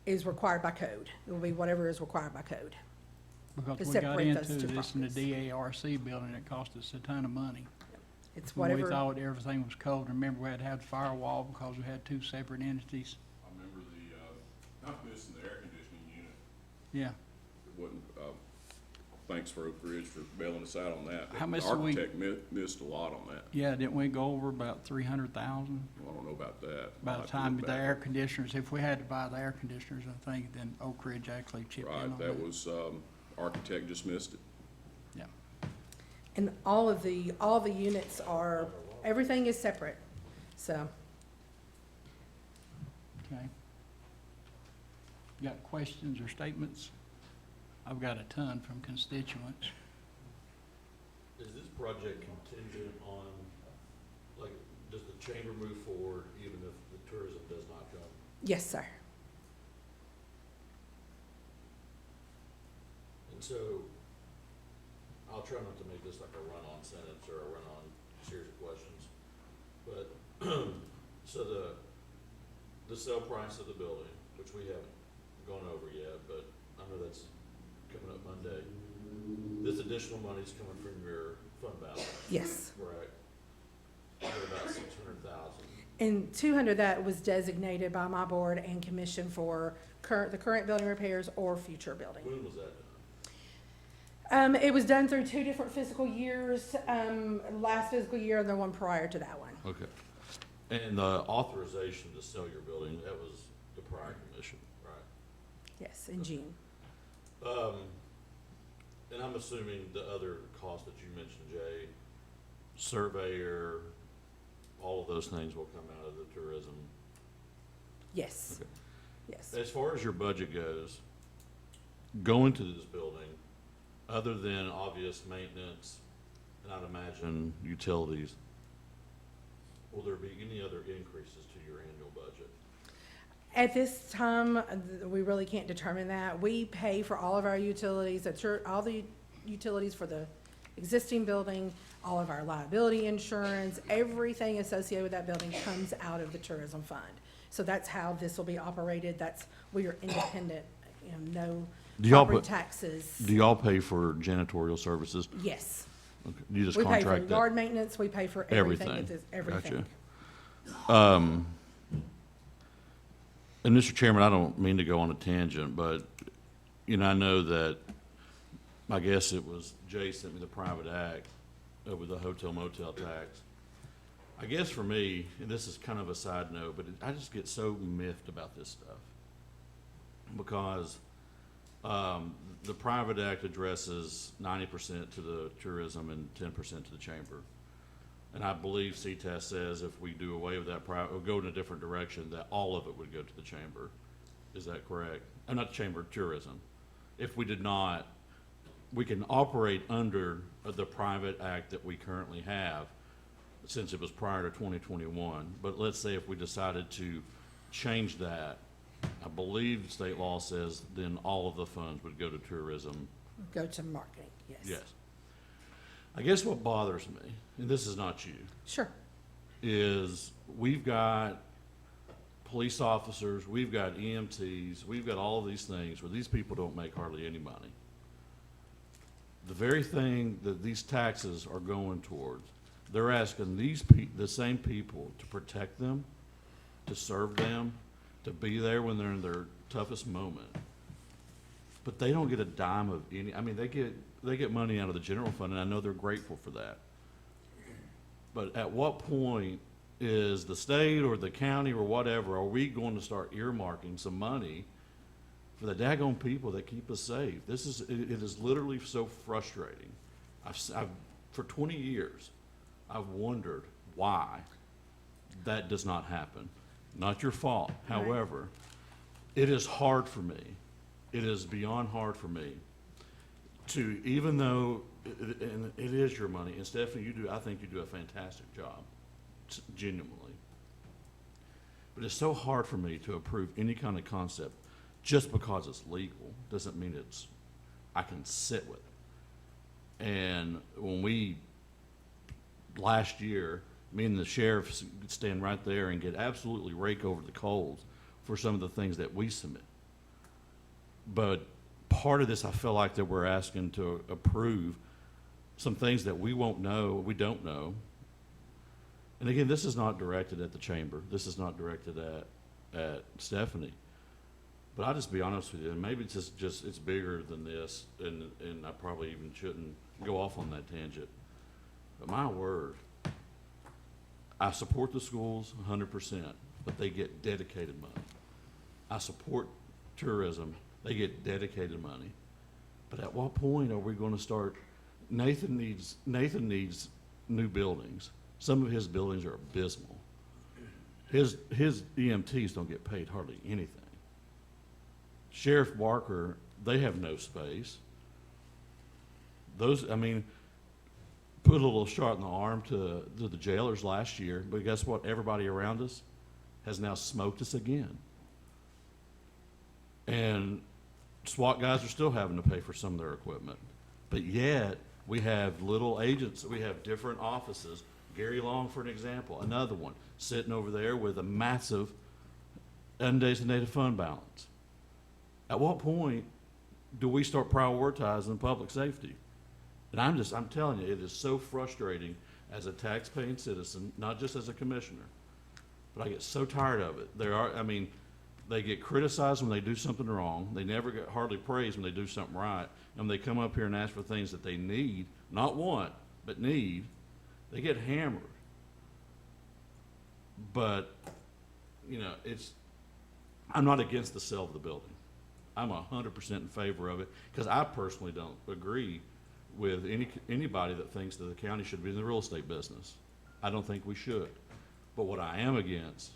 is required by code. It will be whatever is required by code. Because to we got separate those into two this in the properties. DARC building, it cost us a ton of money. It's When we whatever, thought everything was cold, remember we had to have the firewall because we had two separate entities. I remember not missing the air conditioning unit. Yeah. It wasn't, thanks for Oak Ridge for bailing us out on that. How much The did we- architect missed a lot on that. Yeah, didn't we go over about 300,000? Well, I don't know about that. By I'll the have to time look the back. air conditioners, if we had to buy the air conditioners, I think, then Oak Ridge actually chipped in on Right, that was, architect just missed it. Yeah. and all the units are, everything is separate, so. Okay. Got questions or statements? I've got a ton from constituents. Is this project contingent on, like, does the chamber move forward even if the tourism does not come? Yes, sir. And so, I'll try not to make this like a run-on sentence or a run-on series of questions, but, so the sale price of the building, which we haven't gone over yet, but I know that's coming up Monday. This additional money's coming from your fund balance, Yes. correct? At about 600,000. And 200 that was designated by my board and commission for the current building repairs or future building. When was that done? It was done through 2 different fiscal years, last fiscal year and the one prior to that one. Okay. And the authorization to sell your building, that was the prior commission, right? Yes, in June. And I'm assuming the other costs that you mentioned, Jay, surveyor, all of those things will come out of the tourism. Yes. Okay. Yes. As far as your budget goes, going to this building, other than obvious maintenance, and I'd imagine utilities, will there be any other increases to your annual budget? At this time, we really can't determine that. We pay for all of our utilities, all the utilities for the existing building, all of our liability insurance, everything associated with that building comes out of the tourism fund. So that's how this will be operated. We are independent, Do y'all property put- taxes. Do y'all pay for janitorial services? Yes. Okay. You just We pay for contract that? yard maintenance, we pay for everything. Everything. Everything. Gotcha. And Mr. Chairman, I don't mean to go on a tangent, but, you know, I know that, I guess it was Jay sent me the private act over the hotel motel tax. I guess for me, and this is kind of a side note, but I just get so miffed about this stuff. Because, the private act addresses 90% to the tourism and 10% to the chamber. And I believe CTAS says if we do away with that or go in a different direction, that all of it would go to the chamber. Is that correct? Not chamber, tourism. If we did not, we can operate under the private act that we currently have, since it was prior to 2021. But let's say if we decided to change that, I believe state law says then all of the funds would go to tourism. Go to marketing, yes. Yes. I guess what bothers me, and this is not you, Sure. is we've got police officers, we've got EMTs, we've got all of these things where these people don't make hardly any money. The very thing that these taxes are going towards, they're asking the same people to protect them, to serve them, to be there when they're in their toughest moment. But they don't get a dime of any, I mean, they get money out of the general fund, and I know they're grateful for that. But at what point is the state or the county or whatever, are we going to start earmarking some money for the daggone people that keep us safe? It is literally so frustrating. For 20 years, I've wondered why that does not happen. Not your fault. Right. However, it is hard for me. It is beyond hard for me to, even though, and it is your money, and Stephanie, I think you do a fantastic job, genuinely. But it's so hard for me to approve any kind of concept just because it's legal, doesn't mean I can sit with it. And when last year, me and the sheriff stand right there and get absolutely rake over the coals for some of the things that we submit. But part of this, I feel like that we're asking to approve some things that we don't know. And again, this is not directed at the chamber. This is not directed at Stephanie. But I'll just be honest with you, and maybe it's just it's bigger than this, and I probably even shouldn't go off on that tangent. But my word, I support the schools 100%, but they get dedicated money. I support tourism, they get dedicated money. But at what point are we going to start? Nathan needs new buildings. Some of his buildings are abysmal. His EMTs don't get paid hardly anything. Sheriff Barker, they have no space. Put a little shot in the arm to the jailers last year, but guess what? Everybody around us has now smoked us again. And SWAT guys are still having to pay for some of their equipment. But yet, we have little agents, we have different offices. Gary Long, for an example, another one, sitting over there with a massive undesignated fund balance. At what point do we start prioritizing public safety? And I'm telling you, it is so frustrating as a tax-paying citizen, not just as a commissioner. But I get so tired of it. They get criticized when they do something wrong. They never get hardly praised when they do something right. And when they come up here and ask for things that they need, not want, but need, they get hammered. But, I'm not against the sale of the building. I'm 100% in favor of it, because I personally don't agree with anybody that thinks that the county should be in the real estate business. I don't think we should. But what I am against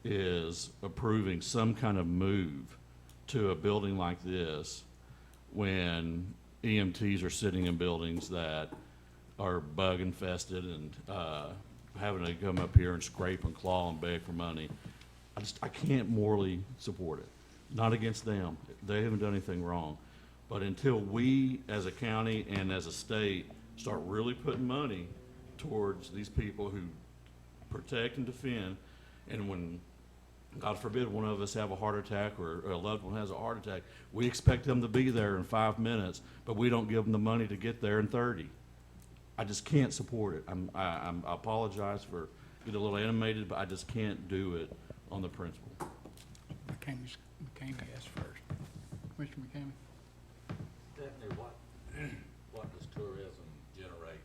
is approving some kind of move to a building like this when EMTs are sitting in buildings that are bug infested and having to come up here and scrape and claw and beg for money. I can't morally support it. Not against them. They haven't done anything wrong. But until we, as a county and as a state, start really putting money towards these people who protect and defend, and when God forbid one of us have a heart attack or a loved one has a heart attack, we expect them to be there in 5 minutes, but we don't give them the money to get there in 30. I just can't support it. I apologize for getting a little animated, but I just can't do it on the principle. McCamey asked first. Commissioner McCamey? Stephanie, what does tourism generate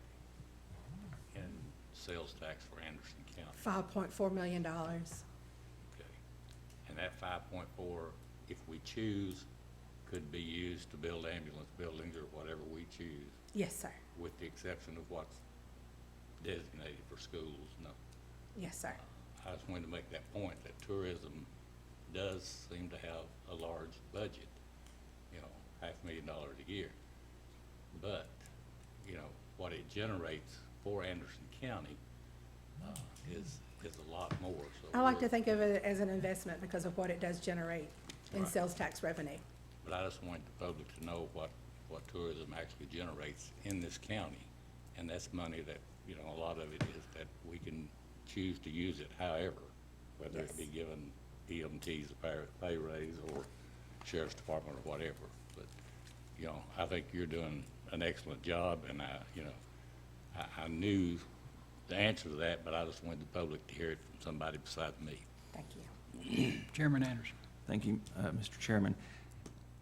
in sales tax for Anderson County? $5.4 million. Okay. And that 5.4, if we choose, could be used to build ambulance buildings or whatever we choose, Yes, sir. with the exception of what's designated for schools, no. Yes, sir. I just wanted to make that point, that tourism does seem to have a large budget, you know, $500,000 a year. But, you know, what it generates for Anderson County is a lot more, so. I like to we're- think of it as an investment because of what it does generate in Right. sales tax revenue. But I just want the public to know what tourism actually generates in this county. And that's money that, you know, a lot of it is that we can choose to use it however, whether it Yes. be giving EMTs a pay raise or sheriff's department or whatever. But, you know, I think you're doing an excellent job, and I knew the answer to that, but I just wanted the public to hear it from somebody besides me. Thank you. Chairman Anderson? Thank you, Mr. Chairman.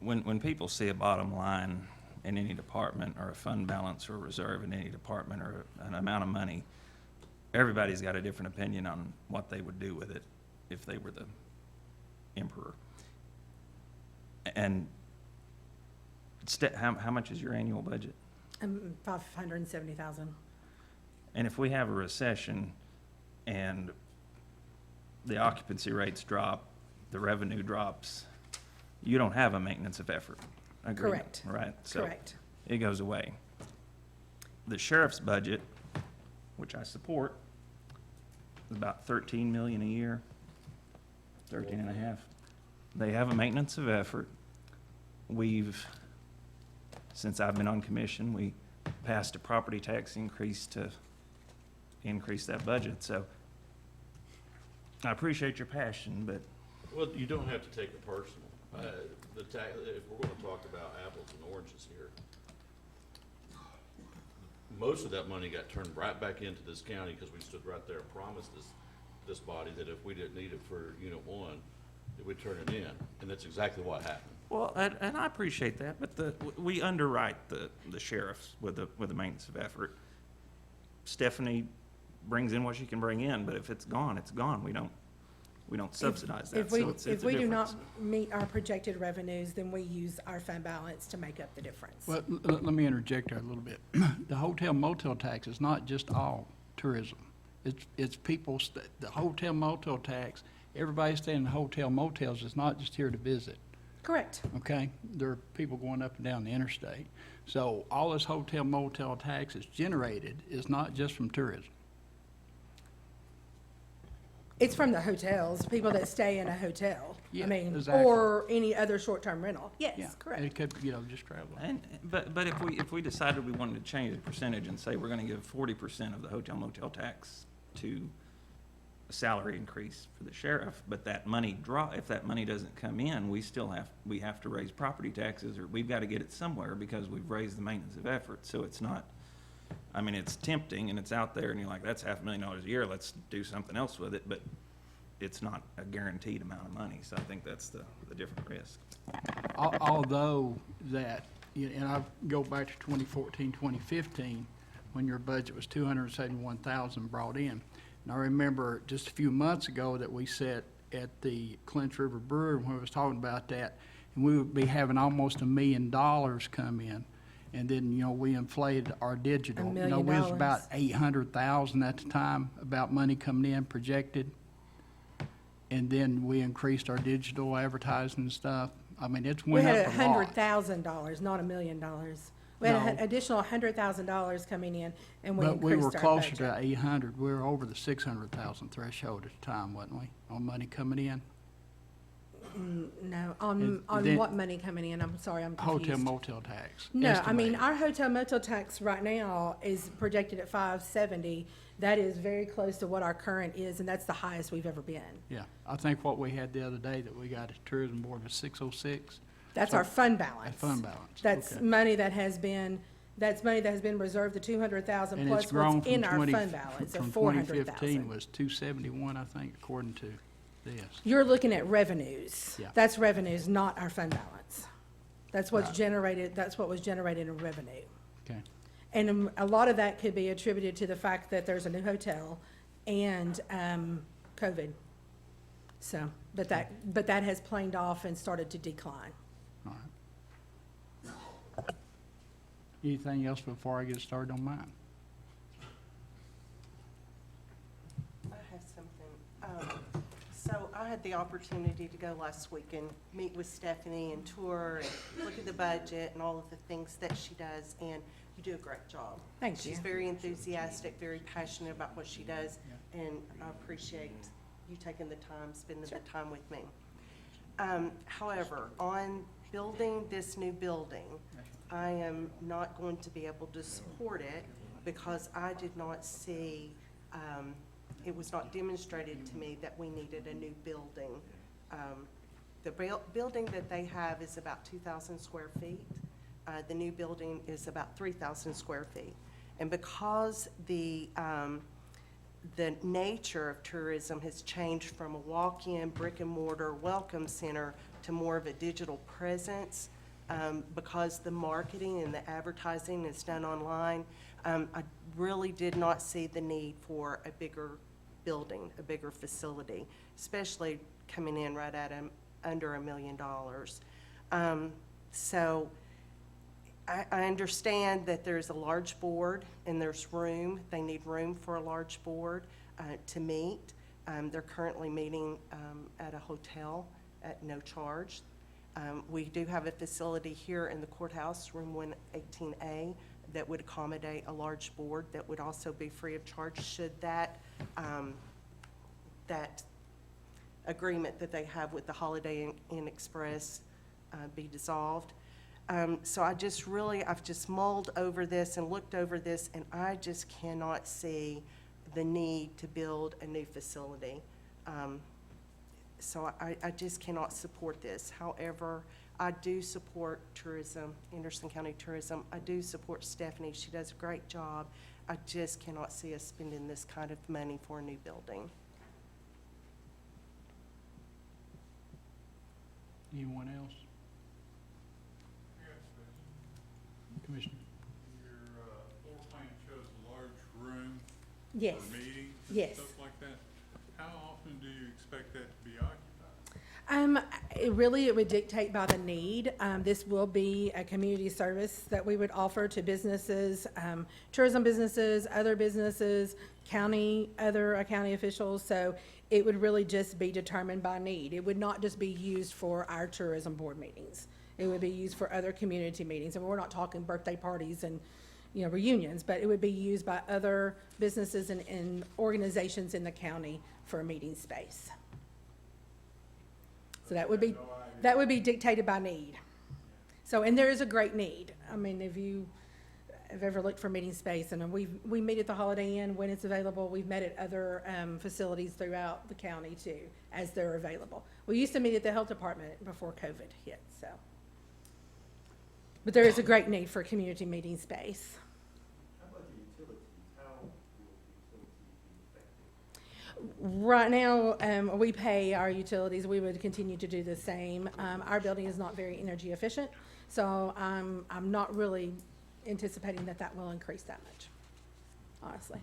When people see a bottom line in any department, or a fund balance or a reserve in any department, or an amount of money, everybody's got a different opinion on what they would do with it if they were the emperor. And how much is your annual budget? 570,000. And if we have a recession and the occupancy rates drop, the revenue drops, you don't have a maintenance of effort agreement, Correct. right? So Correct. it goes away. The sheriff's budget, which I support, is about 13 million a year, 13 and a half. They have a maintenance of effort. Since I've been on commission, we passed a property tax increase to increase that budget. So I appreciate your passion, but Well, you don't have to take it personal. If we're gonna talk about apples and oranges here, most of that money got turned right back into this county because we stood right there and promised this body that if we didn't need it for Unit 1, that we'd turn it in, and that's exactly what happened. well, and I appreciate that, but we underwrite the sheriffs with the maintenance of effort. Stephanie brings in what she can bring in, but if it's gone, it's gone. We don't subsidize that, so it's a If we do not difference. meet our projected revenues, then we use our fund balance to make up the difference. Well, let me interject there a little bit. The hotel motel tax is not just all tourism. It's people, the hotel motel tax, everybody staying in hotel motels is not just here to visit, Correct. okay? There are people going up and down the interstate. So all this hotel motel tax is generated is not just from tourism. It's from the hotels, people that stay in a hotel. I Yeah, mean, exactly. or any other short-term rental. Yeah, Yes, correct. It could, just traveling. But if we decided we wanted to change the percentage and say we're gonna give 40% of the hotel motel tax to a salary increase for the sheriff, but that money if that money doesn't come in, we have to raise property taxes, or we've gotta get it somewhere because we've raised the maintenance of effort, so it's not, I mean, it's tempting and it's out there and you're like, that's $500,000 a year, let's do something else with it, but it's not a guaranteed amount of money, so I think that's the different risk. Although that, and I go back to 2014, 2015, when your budget was 271,000 brought in. And I remember just a few months ago that we sat at the Clinch River Brewery when we was talking about that, and we would be having almost $1 million come in. And then, we inflated our digital. $1 million. We was about 800,000 at the time, about money coming in projected. And then we increased our digital advertising and stuff. I mean, it's We went had up a lot. $100,000, not $1 million. We had an No. additional $100,000 coming in, and we But we were increased our closer budget. to 800. We were over the 600,000 threshold at the time, wasn't we, on money coming in? No, And on then- what money coming in? I'm sorry, I'm Hotel confused. motel tax. No, I mean, estimated. our hotel motel tax right now is projected at 570. That is very close to what our current is, and that's the highest we've ever been. Yeah, I think what we had the other day that we got at Tourism Board was 606, That's So- our fund balance. fund balance. That's Okay. money that has been, that's money that has been reserved, the 200,000 And plus it's grown what's from in our 20 fund balance of from 400,000. 2015 was 271, I think, according to this. You're looking at revenues. Yeah. That's revenues, not our fund balance. That's what's Right. generated, that's what was generated in revenue. Okay. And a lot of that could be attributed to the fact that there's a new hotel and COVID. So, but that has planed off and started to decline. All right. Anything else before I get started on mine? I have something. So I had the opportunity to go last week and meet with Stephanie and tour and look at the budget and all of the things that she does, and you do a great job. Thank you. She's very enthusiastic, very passionate about what she does, and I appreciate you taking the time, spending the time with me. However, on building this new building, I am not going to be able to support it because I did not see, it was not demonstrated to me that we needed a new building. The building that they have is about 2,000 square feet. The new building is about 3,000 square feet. And because the nature of tourism has changed from a walk-in brick-and-mortar welcome center to more of a digital presence, because the marketing and the advertising is done online, I really did not see the need for a bigger building, a bigger facility, especially coming in right at under $1 million. So I understand that there's a large board and there's room, they need room for a large board to meet. They're currently meeting at a hotel at no charge. We do have a facility here in the courthouse, room 118A, that would accommodate a large board that would also be free of charge should that, that agreement that they have with the Holiday Inn Express be dissolved. So I've just mulled over this and looked over this, and I just cannot see the need to build a new facility. So I just cannot support this. However, I do support tourism, Anderson County Tourism. I do support Stephanie. She does a great job. I just cannot see us spending this kind of money for a new building. Anyone else? Commissioner? Your floor plan shows a large room Yes, for meetings Yes. and stuff like that. How often do you expect that to be occupied? it would dictate by the need. This will be a community service that we would offer to businesses, tourism businesses, other businesses, other county officials. So it would really just be determined by need. It would not just be used for our tourism board meetings. It would be used for other community meetings. And we're not talking birthday parties and, reunions, but it would be used by other businesses and organizations in the county for a meeting space. So that would be dictated by need. So, and there is a great need. I mean, if you have ever looked for meeting space, and we meet at the Holiday Inn when it's available. We've met at other facilities throughout the county too, as they're available. We used to meet at the health department before COVID hit, so. But there is a great need for community meeting space. How about the utilities? How will the utilities be affected? Right now, we pay our utilities. We would continue to do the same. Our building is not very energy efficient, so I'm not really anticipating that will increase that much, honestly.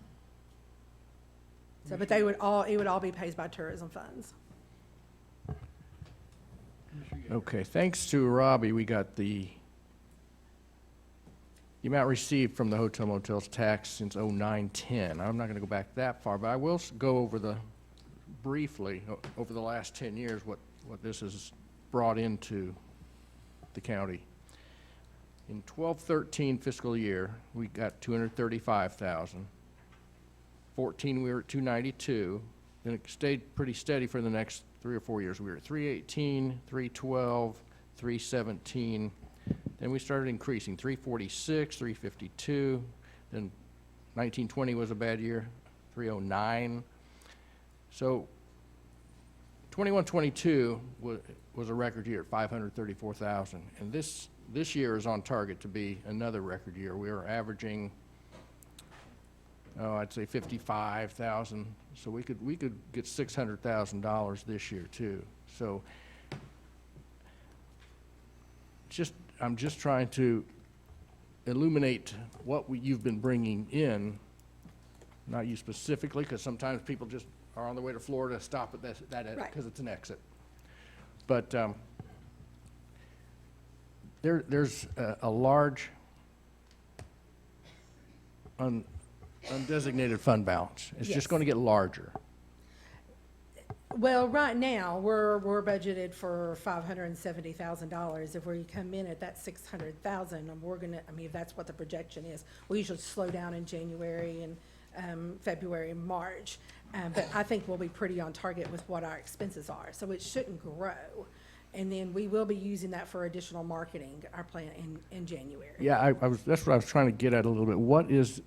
So, but it would all be paid by tourism funds. Okay, thanks to Robbie, we got the amount received from the hotel motels tax since 09-10. I'm not going to go back that far, but I will go over briefly, over the last 10 years, what this has brought into the county. In 12-13 fiscal year, we got $235,000. 14, we were at $292. then it stayed pretty steady for the next 3 or 4 years. We were at 318, 312, 317. Then we started increasing, 346, 352. Then 1920 was a bad year, 309. So 21-22 was a record year, 534,000. And this year is on target to be another record year. We are averaging, I'd say 55,000. So we could get $600,000 this year too. So I'm just trying to illuminate what you've been bringing in, not you specifically, because sometimes people just are on their way to Florida, stop at that Right. because it's an exit. But there's a large undesignated fund balance. It's Yes. just going to get larger. Well, right now, we're budgeted for $570,000. If we come in at that 600,000, we're gonna, I mean, that's what the projection is. We usually slow down in January and February and March. But I think we'll be pretty on target with what our expenses are, so it shouldn't grow. And then we will be using that for additional marketing, our plan in January. Yeah, that's what I was trying to get at a little bit. What is,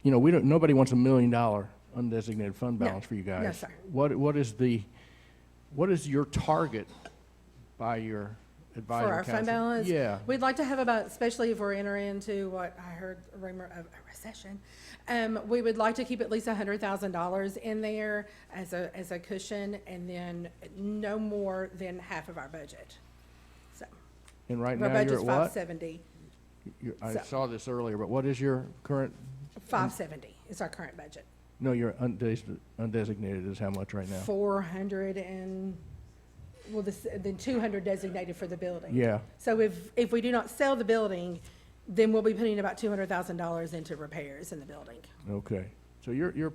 nobody wants $1 million undesignated fund No. balance for you guys. No, sir. What is your target by your advisor For our council? fund balance? Yeah. We'd like to have about, especially if we're entering into what I heard, a rumor of a recession, we would like to keep at least $100,000 in there as a cushion, and then no more than half of our budget. So, And right our now, you're budget's at what? 570. I So- saw this earlier, but what is your current, 570 is our current budget. no, your undesignated is how much right now? 400 and, well, then 200 designated for the building. Yeah, So if we do not sell the building, then we'll be putting about $200,000 into repairs in the building. okay. So you're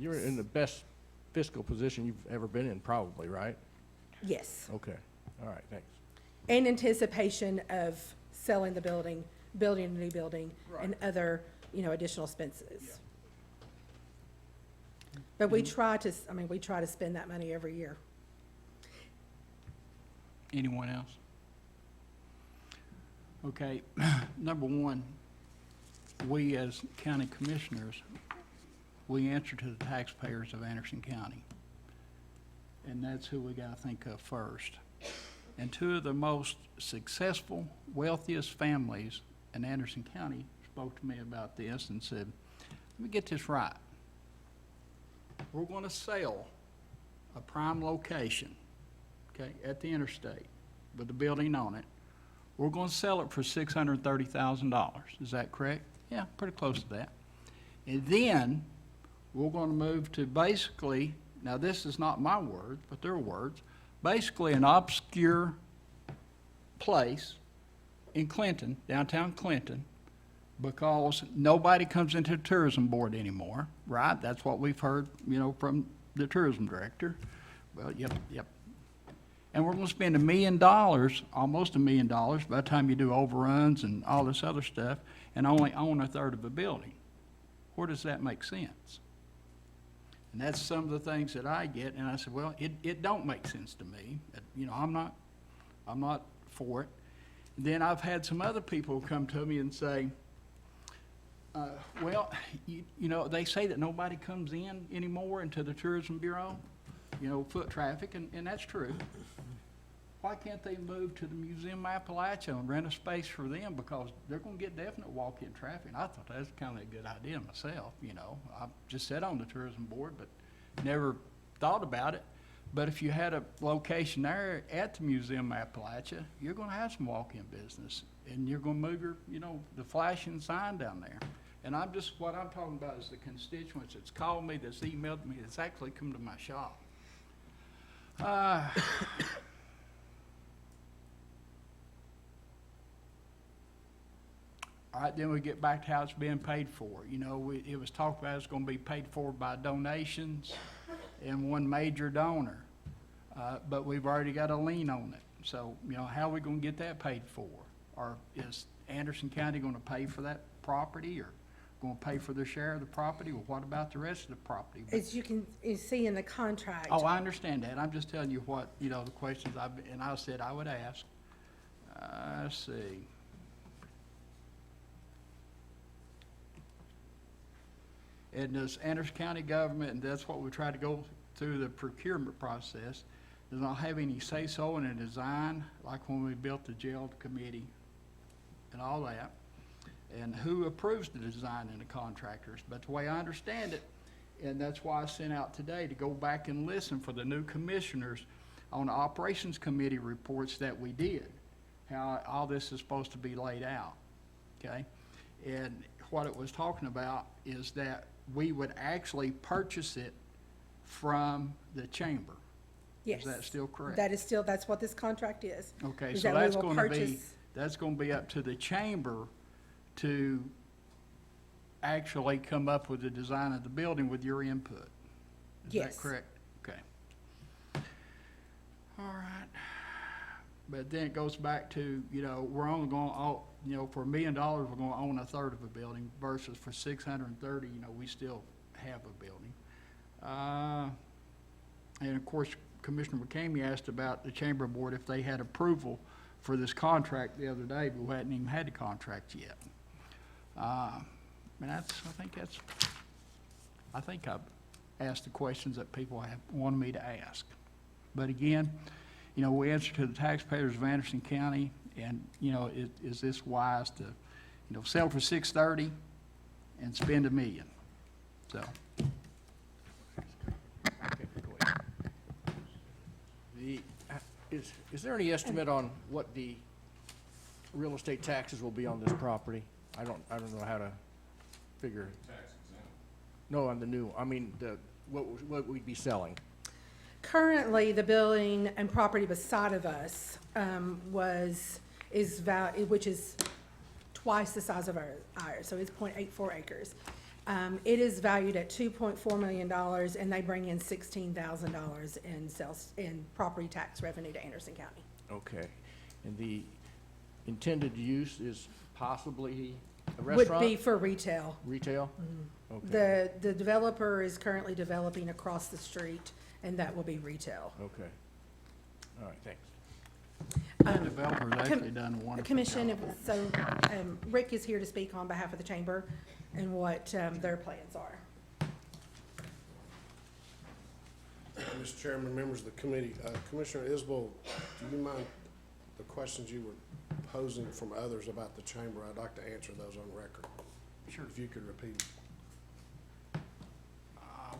in the best fiscal position you've ever been in, probably, right? Yes. Okay, all right, thanks. In anticipation of selling the building, building a new building, and other, additional expenses. But we try to spend that money every year. Anyone else? Okay, number one, we as county commissioners, we answer to the taxpayers of Anderson County. And that's who we gotta think of first. And two of the most successful, wealthiest families in Anderson County spoke to me about this and said, let me get this right. We're gonna sell a prime location, okay, at the interstate with the building on it. We're gonna sell it for $630,000. Is that correct? Yeah, pretty close to that. And then we're gonna move to basically, now this is not my words, but their words, basically an obscure place in Clinton, downtown Clinton, because nobody comes into the tourism board anymore, right? That's what we've heard, from the tourism director. Well, yep. And we're gonna spend $1 million, almost $1 million, by the time you do overruns and all this other stuff, and only own a third of a building. Where does that make sense? And that's some of the things that I get, and I said, well, it don't make sense to me. I'm not for it. Then I've had some other people come to me and say, well, they say that nobody comes in anymore into the Tourism Bureau, foot traffic, and that's true. Why can't they move to the Museum of Appalachia and rent a space for them? Because they're gonna get definite walk-in traffic. And I thought that was kind of a good idea myself, I just sat on the tourism board, but never thought about it. But if you had a location there at the Museum of Appalachia, you're gonna have some walk-in business. And you're gonna move your, the flashing sign down there. And what I'm talking about is the constituents that's called me, that's emailed me, that's actually come to my shop. All right, then we get back to how it's being paid for. It was talked about it's gonna be paid for by donations and one major donor. But we've already got a lien on it. So, how are we gonna get that paid for? Or is Anderson County gonna pay for that property, or gonna pay for their share of the property, or what about the rest of the property? But- As you can see in the contract. Oh, I understand that. I'm just telling you what, you know, the questions and I said I would ask. Let's see. And this Anderson County government, and that's what we try to go through the procurement process, does not have any say-so in the design, like when we built the jail committee and all that. And who approves the design and the contractors. But the way I understand it, and that's why I sent out today to go back and listen for the new commissioners on the operations committee reports that we did, how all this is supposed to be laid out, okay? And what it was talking about is that we would actually purchase it from the chamber. Yes. Is that still correct? That's what this contract is. Okay, is so that we that's will gonna be, purchase- that's gonna be up to the chamber to actually come up with the design of the building with your input. Is Yes. that correct? Okay. All right. But then it goes back to, you know, we're only gonna, you know, for $1 million, we're gonna own a third of a building versus for 630, you know, we still have a building. And of course, Commissioner McCamey asked about the Chamber Board if they had approval for this contract the other day, but we hadn't even had the contract yet. And I think I've asked the questions that people have wanted me to ask. But again, you know, we answer to the taxpayers of Anderson County, and, you know, is this wise to, you know, sell for 630 and spend $1 million? So. Is there any estimate on what the real estate taxes will be on this property? I don't know how to figure. Tax exempt? No, on the new, I mean, what we'd be selling. Currently, the building and property beside of us, which is twice the size of ours, so it's 0.84 acres. It is valued at $2.4 million, and they bring in $16,000 in property tax revenue to Anderson County. Okay. And the intended use is possibly a restaurant? Would be for retail. Retail? Okay. The developer is currently developing across the street, and that will be retail. Okay. All right, thanks. That developer's actually done a wonderful Commission, job. so Rick is here to speak on behalf of the chamber and what their plans are. Mr. Chairman, members of the committee, Commissioner Isbell, do you mind the questions you were posing from others about the chamber? I'd like to answer those on record. Sure. If you could repeat.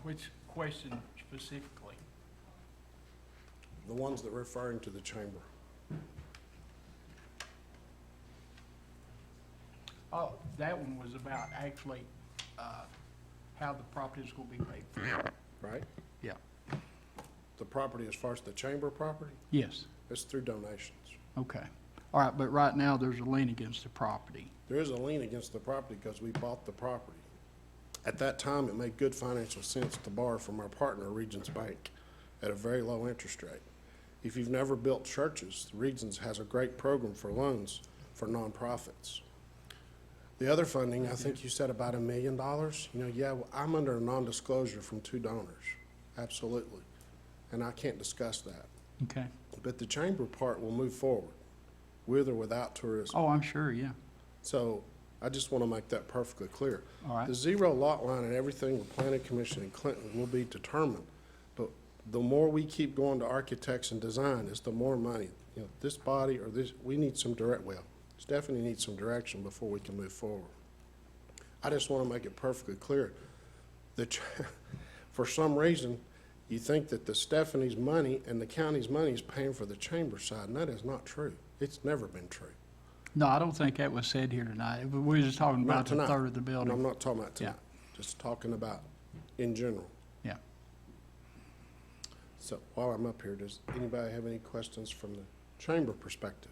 Which question specifically? The ones that are referring to the chamber. Oh, that one was about actually, how the property is gonna be paid for. Right? Yeah. The property as far as the chamber property, Yes, it's through donations. okay. All right, but right now, there's a lien against the property. There is a lien against the property because we bought the property. At that time, it made good financial sense to borrow from our partner, Regions Bank, at a very low interest rate. If you've never built churches, Regions has a great program for loans for nonprofits. The other funding, I think you said about $1 million. You know, yeah, well, I'm under a non-disclosure from 2 donors, absolutely. And I can't discuss that. Okay. But the chamber part will move forward, with or without tourism. Oh, I'm sure, yeah. So I just want to make that perfectly clear. All right. The zero lot line and everything the planning commission in Clinton will be determined. But the more we keep going to architects and design is the more money. You know, this body or this, we need some Stephanie needs some direction before we can move forward. I just want to make it perfectly clear that for some reason, you think that the Stephanie's money and the county's money is paying for the chamber side, and that is not true. It's never been true. No, I don't think that was said here tonight. We were just talking Not about the tonight. third of the No, building. I'm not talking about Yeah. tonight, just talking about in general. Yeah. So while I'm up here, does anybody have any questions from the chamber perspective?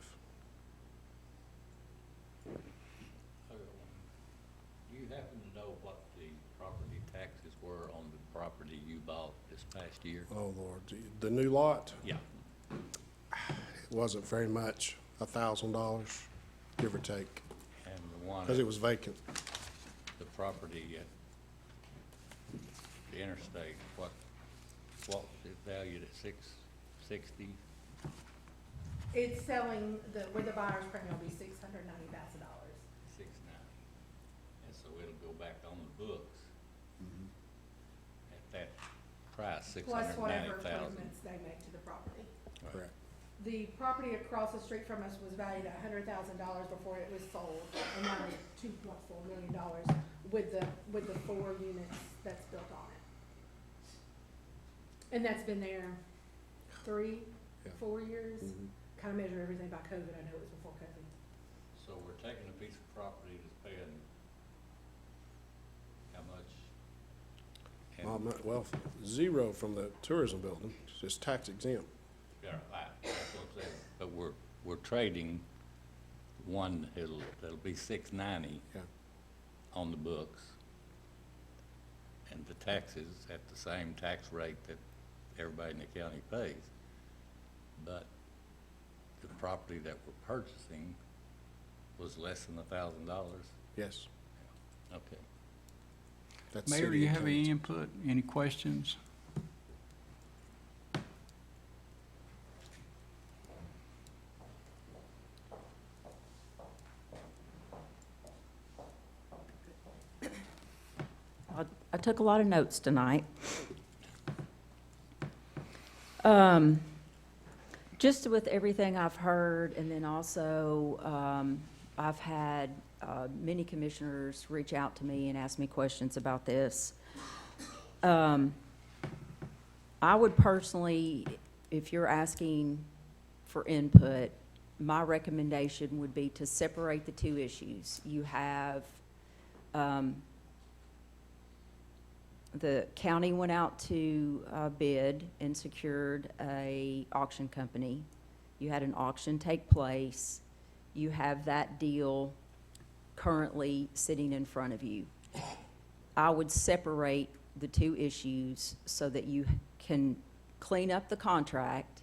Do you happen to know what the property taxes were on the property you bought this past year? Oh, Lord, the new lot, Yeah. it wasn't very much, $1,000, give or take, And the one, because it was vacant. the property at the interstate, what was it valued at $660? It's selling, where the buyer's premium will be $690,000. $690. And so it'll go back on the books at that price, Plus whatever $690,000. improvements they make to the property. Correct. The property across the street from us was valued at $100,000 before it was sold, and now it's $2.4 million with the 4 units that's built on it. And that's been there 3, Yeah. 4 years. Mhm. Kind of measure everything by COVID. I know it was before COVID. So we're taking a piece of property that's paying how much? And- Well, zero from the tourism building, it's just tax exempt. Yeah, that's what I'm saying. But we're trading one, that'll be $690 Yeah. on the books. And the taxes at the same tax rate that everybody in the county pays. But the property that we're purchasing was less than $1,000. Yes. Okay. That's Mayor, do city you have any intent. input, any questions? I took a lot of notes tonight. Just with everything I've heard, and then also, I've had many commissioners reach out to me and ask me questions about this. I would personally, if you're asking for input, my recommendation would be to separate the two issues. You have, the county went out to bid and secured a auction company. You had an auction take place. You have that deal currently sitting in front of you. I would separate the two issues so that you can clean up the contract.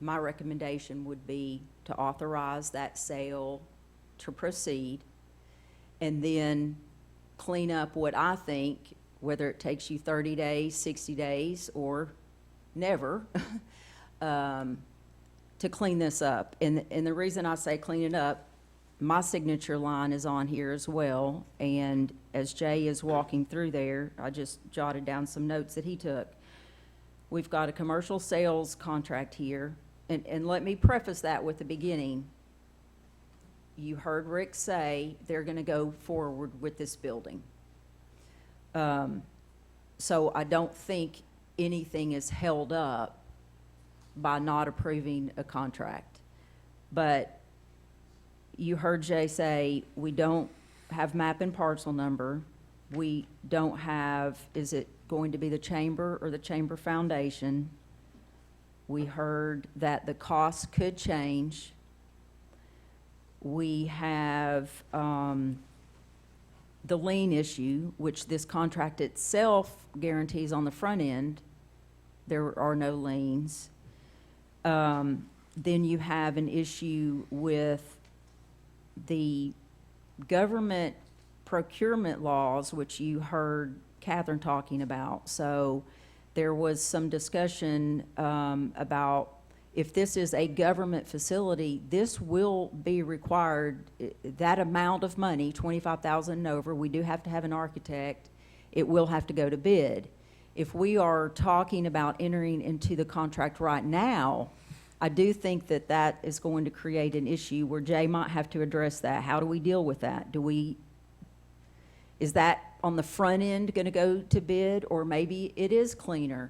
My recommendation would be to authorize that sale to proceed, and then clean up what I think, whether it takes you 30 days, 60 days, or never, to clean this up. And the reason I say clean it up, my signature line is on here as well, and as Jay is walking through there, I just jotted down some notes that he took. We've got a commercial sales contract here, and let me preface that with the beginning. You heard Rick say they're gonna go forward with this building. So I don't think anything is held up by not approving a contract. But you heard Jay say, we don't have map and parcel number. We don't have, is it going to be the chamber or the chamber foundation? We heard that the cost could change. We have, the lien issue, which this contract itself guarantees on the front end, there are no liens. Then you have an issue with the government procurement laws, which you heard Catherine talking about. So there was some discussion about if this is a government facility, this will be required, that amount of money, $25,000 and over, we do have to have an architect, it will have to go to bid. If we are talking about entering into the contract right now, I do think that that is going to create an issue where Jay might have to address that. How do we deal with that? Is that on the front end gonna go to bid, or maybe it is cleaner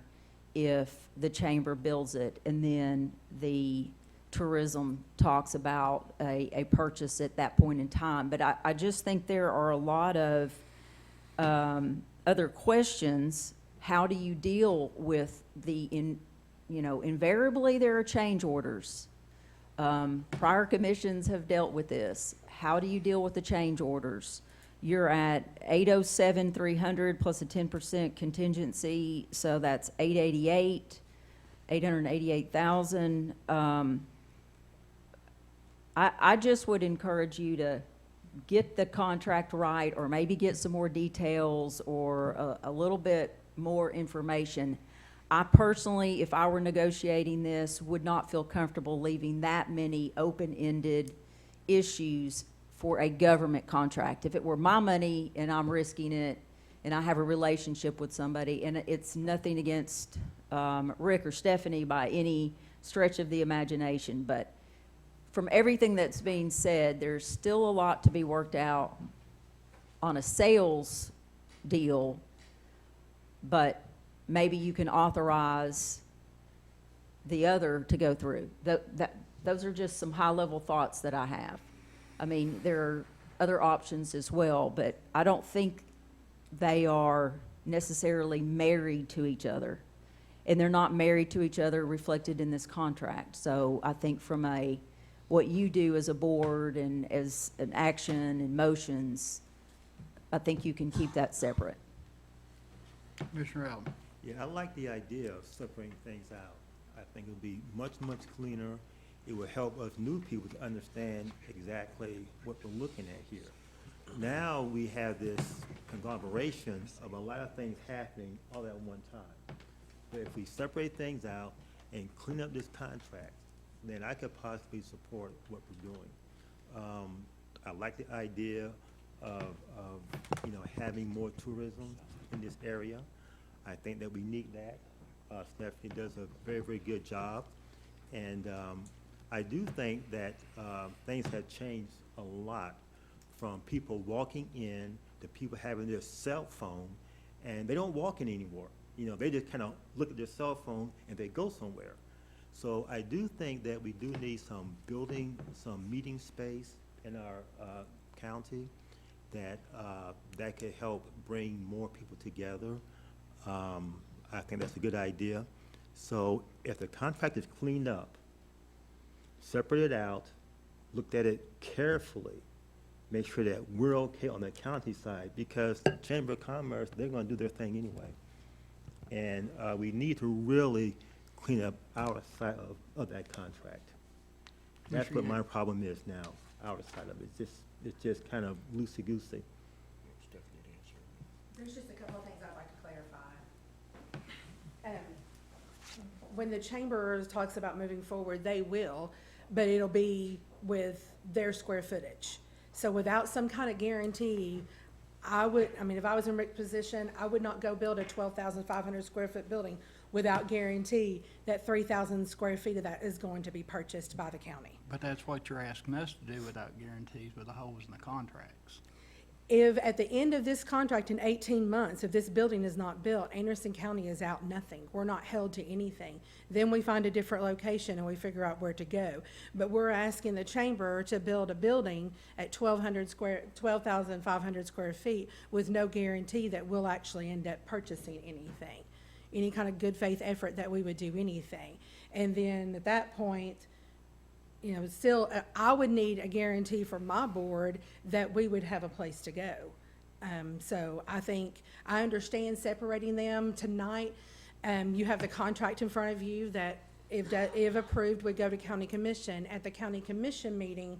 if the chamber builds it and then the tourism talks about a purchase at that point in time? But I just think there are a lot of other questions. How do you deal with invariably there are change orders. Prior commissions have dealt with this. How do you deal with the change orders? You're at 807,300 plus a 10% contingency, so that's 888,000. I just would encourage you to get the contract right, or maybe get some more details or a little bit more information. I personally, if I were negotiating this, would not feel comfortable leaving that many open-ended issues for a government contract. If it were my money and I'm risking it, and I have a relationship with somebody, and it's nothing against Rick or Stephanie by any stretch of the imagination, but from everything that's being said, there's still a lot to be worked out on a sales deal, but maybe you can authorize the other to go through. Those are just some high-level thoughts that I have. I mean, there are other options as well, but I don't think they are necessarily married to each other. And they're not married to each other reflected in this contract. So I think from what you do as a board and as an action and motions, I think you can keep that separate. Commissioner Allen? Yeah, I like the idea of separating things out. I think it would be much, much cleaner. It would help us new people to understand exactly what we're looking at here. Now we have this conglomeration of a lot of things happening all at one time. But if we separate things out and clean up this contract, then I could possibly support what we're doing. I like the idea of having more tourism in this area. I think that we need that. Stephanie does a very, very good job. And I do think that things have changed a lot, from people walking in to people having their cell phone, and they don't walk in anymore. They just kind of look at their cell phone and they go somewhere. So I do think that we do need some meeting space in our county that could help bring more people together. I think that's a good idea. So if the contract is cleaned up, separated out, looked at it carefully, make sure that we're okay on the county side, because the Chamber of Commerce, they're gonna do their thing anyway. And we need to really clean up our side of that contract. That's what my problem is now, our side of it. It's just kind of loosey-goosey. There's just a couple of things I'd like to clarify. When the chamber talks about moving forward, they will, but it'll be with their square footage. So without some kind of guarantee, if I was in Rick's position, I would not go build a 12,500 square foot building without guarantee that 3,000 square feet of that is going to be purchased by the county. But that's what you're asking us to do without guarantees with the holes in the contracts. If at the end of this contract in 18 months, if this building is not built, Anderson County is out nothing. We're not held to anything. Then we find a different location and we figure out where to go. But we're asking the chamber to build a building at 12,500 square feet with no guarantee that we'll actually end up purchasing anything. Any kind of good faith effort that we would do anything. And then at that point, still, I would need a guarantee from my board that we would have a place to go. So I understand separating them tonight. You have the contract in front of you that if approved, would go to county commission. At the county commission meeting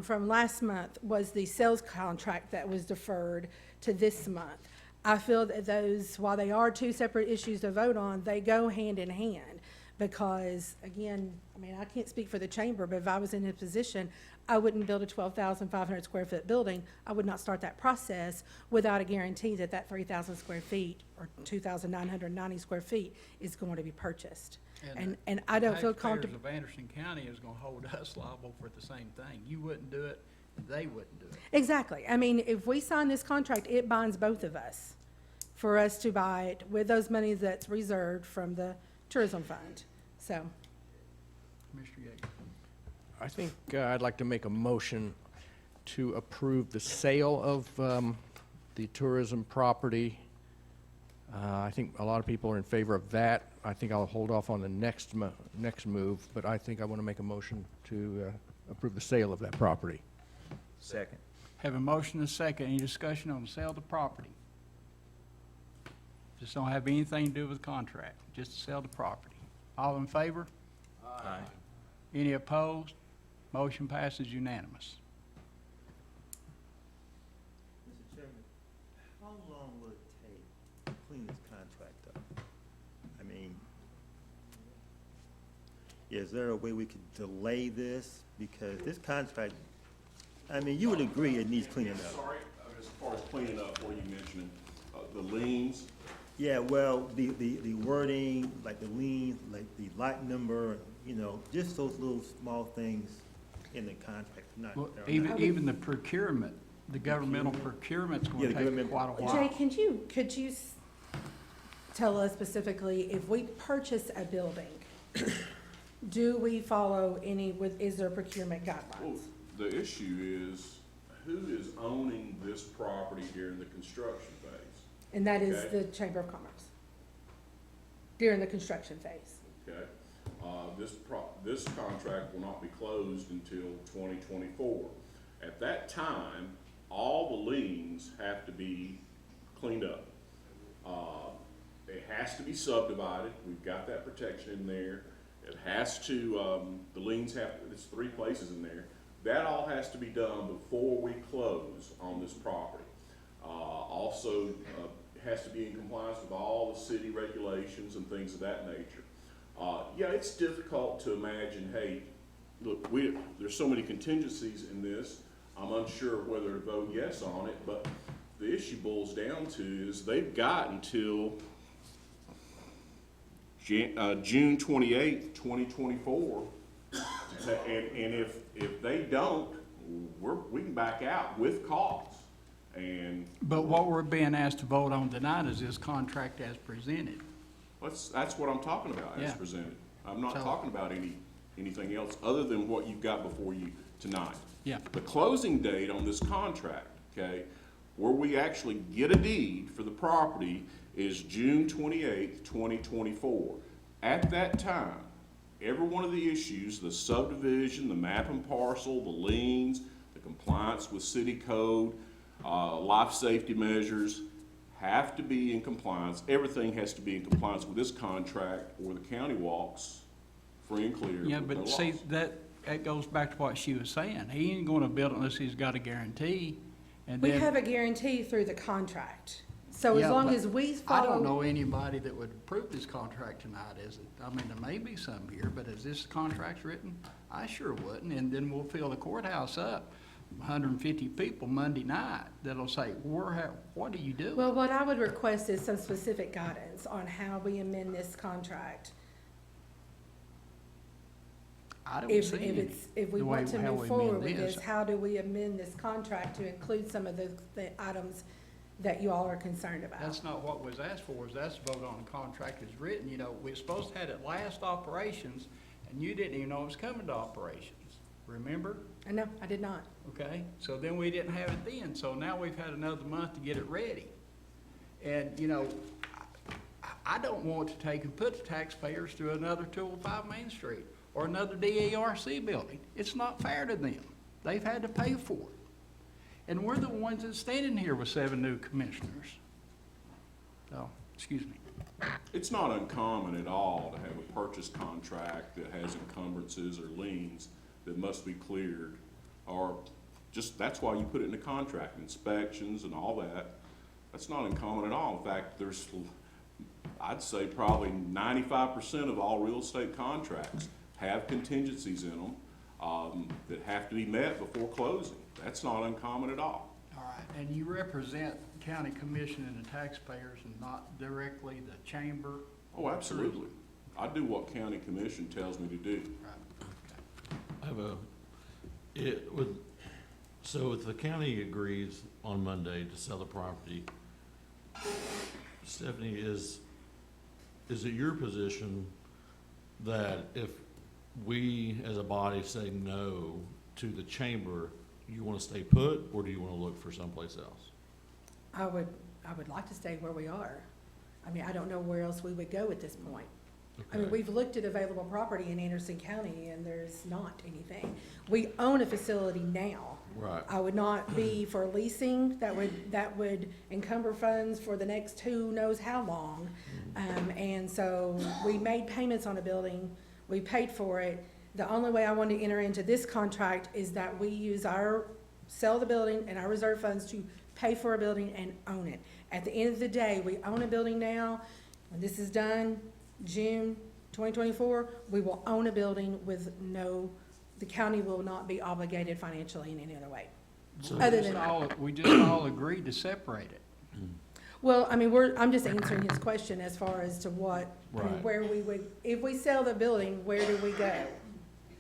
from last month was the sales contract that was deferred to this month. I feel that those, while they are two separate issues to vote on, they go hand in hand. Because, again, I can't speak for the chamber, but if I was in his position, I wouldn't build a 12,500 square foot building. I would not start that process without a guarantee that 3,000 square feet or 2,990 square feet is going to be purchased. And I don't feel comfortable. The taxpayers of Anderson County is gonna hold us liable for the same thing. You wouldn't do it, they wouldn't do it. Exactly. If we sign this contract, it binds both of us for us to buy it with those monies that's reserved from the tourism fund. So, Commissioner Yeager. I think I'd like to make a motion to approve the sale of the tourism property. I think a lot of people are in favor of that. I think I'll hold off on the next move, but I think I want to make a motion to approve the sale of that property. Second. Have a motion and a second. Any discussion on the sale of the property? Just don't have anything to do with the contract, just to sell the property. All in favor? Aye. Any opposed? Motion passes unanimous. how long will it take to clean this contract up? I mean, is there a way we could delay this? Because this contract, I mean, you would agree it needs cleaning up. Sorry, as far as cleaning up, what are you mentioning? The liens? Yeah, well, the wording, like the lien, like the lot number, you know, just those little small things in the contract. Not, Well, they're not- even the procurement, the governmental procurement's Yeah, gonna the take government- quite a while. Jay, could you tell us specifically, if we purchase a building, do we follow is there procurement Well, guidelines? the issue is, who is owning this property during the construction phase? And that is Okay. the Chamber of Commerce during the construction phase. Okay? This contract will not be closed until 2024. At that time, all the liens have to be cleaned up. It has to be subdivided, we've got that protection in there. It has to, the liens have, it's 3 places in there. That all has to be done before we close on this property. Also, it has to be in compliance with all the city regulations and things of that nature. Yeah, it's difficult to imagine, hey, look, there's so many contingencies in this, I'm unsure whether to vote yes on it, but the issue boils down to is they've got until June 28th, 2024, and if they don't, we can back out with costs. And But what we're being asked to vote on tonight is this contract as presented. that's what I'm talking about, as Yeah. presented. I'm not So- talking about anything else other than what you've got before you tonight. Yeah. The closing date on this contract, okay, where we actually get a deed for the property is June 28th, 2024. At that time, every one of the issues, the subdivision, the map and parcel, the liens, the compliance with city code, life safety measures, have to be in compliance. Everything has to be in compliance with this contract, or the county walks free and clear. Yeah, with no but see, loss. that goes back to what she was saying. He ain't gonna build it unless he's got a guarantee, and We then. have a guarantee through the contract. So as Yeah, long but as we I don't follow, know anybody that would approve this contract tonight, is it? I mean, there may be some here, but is this contract written? I sure wouldn't, and then we'll fill the courthouse up, 150 people Monday night, that'll say, what do you do? well, what I would request is some specific guidance on how we amend this contract. I don't If see if any. it's, if we the way want to how move we forward amend with this. this, how do we amend this contract to include some of the items that you all are concerned about? That's not what was asked for, was that's vote on the contract as written, you know, we were supposed to have it last operations, and you didn't even know it was coming to operations, remember? No, I did not. Okay, so then we didn't have it then, so now we've had another month to get it ready. And, you know, I don't want to take and put the taxpayers through another 205 Main Street or another DARC building. It's not fair to them. They've had to pay for it. And we're the ones that's standing here with 7 new commissioners. So, excuse me. It's not uncommon at all to have a purchase contract that has encumbrances or liens that must be cleared, or just, that's why you put it in the contract, inspections and all that. That's not uncommon at all. In fact, I'd say probably 95% of all real estate contracts have contingencies in them, that have to be met before closing. That's not uncommon at all. All right, and you represent county commission and the taxpayers and not directly the chamber? Oh, absolutely. I do what county commission tells me to do. Right, I have so if the county agrees on Monday to sell the property, Stephanie, is it your position that if we as a body say no to the chamber, you wanna stay put, or do you wanna look for someplace else? I would like to stay where we are. I mean, I don't know where else we would go at this point. I mean, Okay. we've looked at available property in Anderson County, and there's not anything. We own a facility now. Right. I would not be for leasing, that would encumber funds for the next who knows how long. And so we made payments on a building, we paid for it. The only way I want to enter into this contract is that we use sell the building and our reserve funds to pay for a building and own it. At the end of the day, we own a building now. When this is done, June 2024, we will own a building with the county will not be obligated financially in any other way. So- Other than, We just all agreed to separate it. well, I mean, I'm just answering his question as far as to what, I mean, Right. where we would, if we sell the building, where do we go?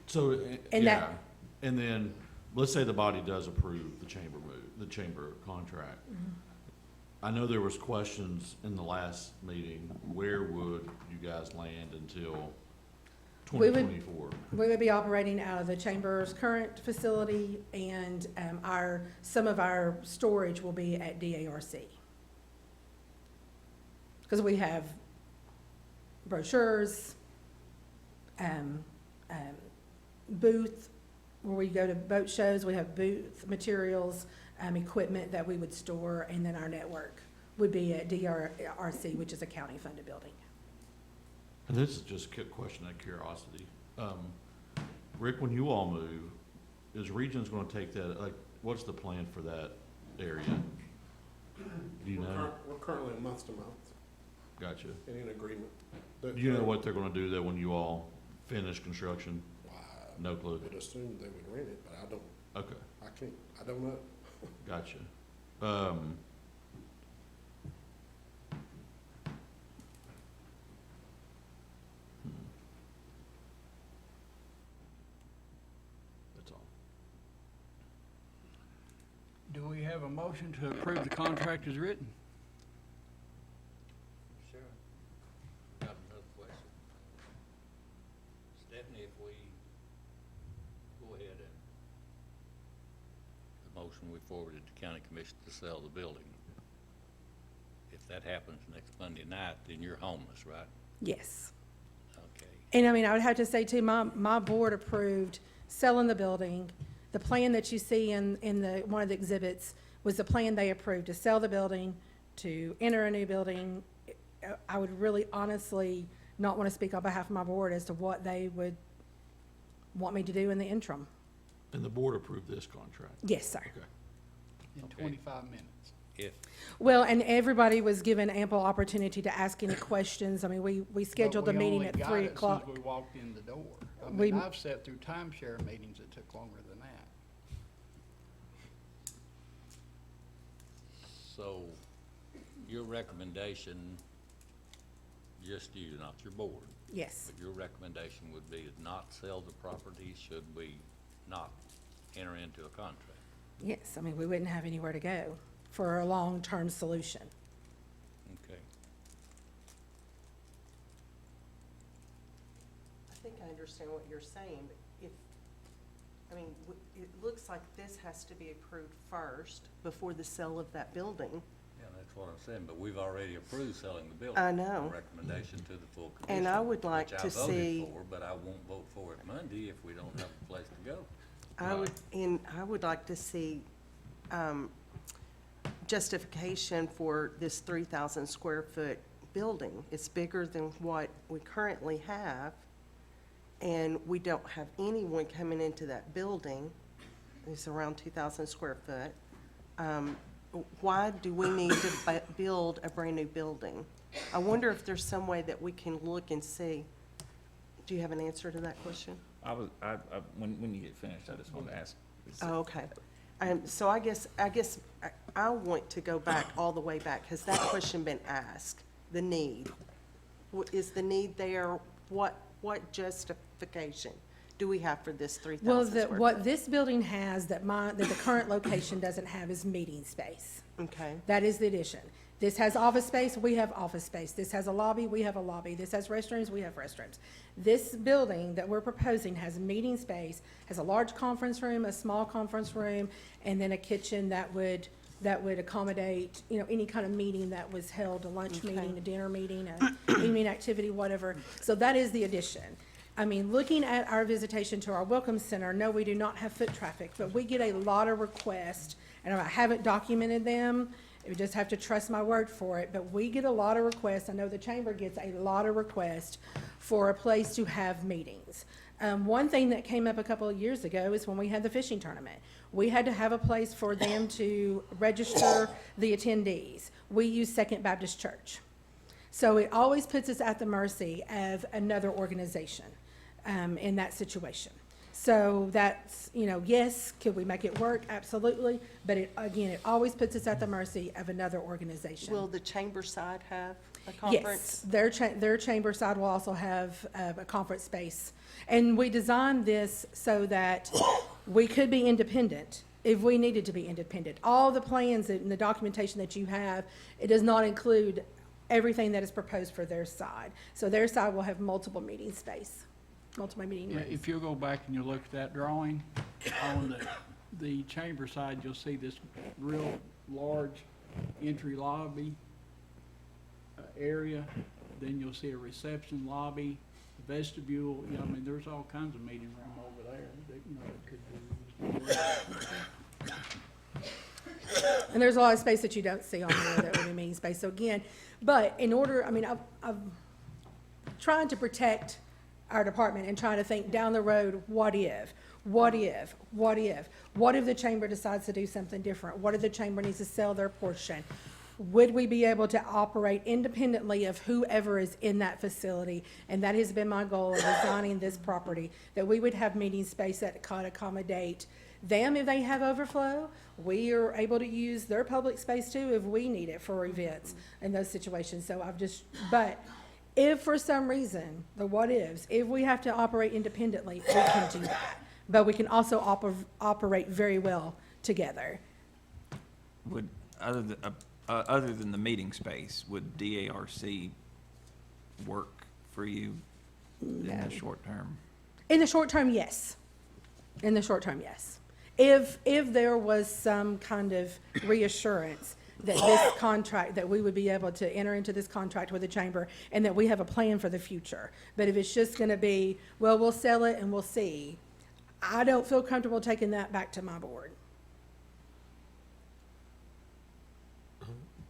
So, And yeah, that- and then, let's say the body does approve the chamber contract. I know there was questions in the last meeting, where would you guys land until We would- 2024? We would be operating out of the chamber's current facility, and some of our storage will be at DARC. Because we have brochures, booth, where we go to boat shows, we have booth materials, equipment that we would store, and then our network would be at DRC, which is a county-funded building. And this is just a question out of curiosity. Rick, when you all move, is Regions gonna take that, like, what's the plan for that area? Do you know? We're currently month to month, Gotcha. in an agreement. Do you know what they're gonna do though when you all finish construction? No clue. I would assume they would rent it, but I don't, Okay, I don't know. gotcha. That's all. Do we have a motion to approve the contract as written? Sure. Got another question. Stephanie, if we go ahead and the motion we forwarded to county commission to sell the building, if that happens next Monday night, then you're homeless, right? Yes. Okay. And I mean, I would have to say too, my board approved selling the building. The plan that you see in one of the exhibits was the plan they approved, to sell the building, to enter a new building. I would really honestly not want to speak on behalf of my board as to what they would want me to do in the interim. And the board approved this contract? Yes, sir. Okay. In Okay. 25 minutes. If, Well, and everybody was given ample opportunity to ask any questions. I mean, we scheduled the But we meeting only at got 3 it o'clock. Since we walked in the door. I We- mean, I've sat through timeshare meetings that took longer than that. so, your recommendation, just you, not your board, Yes. but your recommendation would be to not sell the property should we not enter into a contract? Yes, I mean, we wouldn't have anywhere to go for a long-term solution. Okay. I think I understand what you're saying, but it looks like this has to be approved first before the sale of that building. Yeah, that's what I'm saying, but we've already approved selling the building. I know. Recommendation to the full commission. And I would like which to I voted see- for, but I won't vote for it Monday if we don't have a place to go. I would like to see, justification for this 3,000 square foot building. It's bigger than what we currently have, and we don't have anyone coming into that building. It's around 2,000 square foot. Why do we need to build a brand-new building? I wonder if there's some way that we can look and see. Do you have an answer to that question? When you get finished, I just wanted to ask. Oh, okay. So I guess I want to go back, all the way back. Has that question been asked? The need? Is the need there? What justification do we have for this 3,000 Well, square foot? what this building has that the current location doesn't have is meeting space. Okay, That is the addition. This has office space, we have office space. This has a lobby, we have a lobby. This has restrooms, we have restrooms. This building that we're proposing has meeting space, has a large conference room, a small conference room, and then a kitchen that would accommodate, any kind of meeting that was held, a lunch Okay. meeting, a dinner meeting, a evening activity, whatever. So that is the addition. I mean, looking at our visitation to our Welcome Center, no, we do not have foot traffic, but we get a lot of requests, and I haven't documented them. You just have to trust my word for it, but we get a lot of requests. I know the chamber gets a lot of requests for a place to have meetings. One thing that came up a couple of years ago is when we had the fishing tournament. We had to have a place for them to register the attendees. We used Second Baptist Church. So it always puts us at the mercy of another organization in that situation. So that's, yes, could we make it work? Absolutely. But it always puts us at the mercy of another organization. Will the chamber side have a Yes, conference? their chamber side will also have a conference space. And we designed this so that we could be independent if we needed to be independent. All the plans and the documentation that you have, it does not include everything that is proposed for their side. So their side will have multiple meeting space, multiple meeting Yeah, rooms. if you'll go back and you look at that drawing, on the chamber side, you'll see this real large entry lobby area. Then you'll see a reception lobby, vestibule, there's all kinds of meeting room over there that could be used. And there's a lot of space that you don't see on here that would be meeting space. So again, but in order, I'm trying to protect our department and trying to think down the road, what if? What if the chamber decides to do something different? What if the chamber needs to sell their portion? Would we be able to operate independently of whoever is in that facility? And that has been my goal of designing this property, that we would have meeting space that could accommodate them if they have overflow. We are able to use their public space too if we need it for events in those situations. So but if for some reason, the what ifs, if we have to operate independently, we can do that. But we can also operate very well together. Would, other than the meeting space, would DARC work for you in No. the short term? In the short term, yes. In the short term, yes. If there was some kind of reassurance that this contract, that we would be able to enter into this contract with the chamber and that we have a plan for the future. But if it's just gonna be, well, we'll sell it and we'll see, I don't feel comfortable taking that back to my board.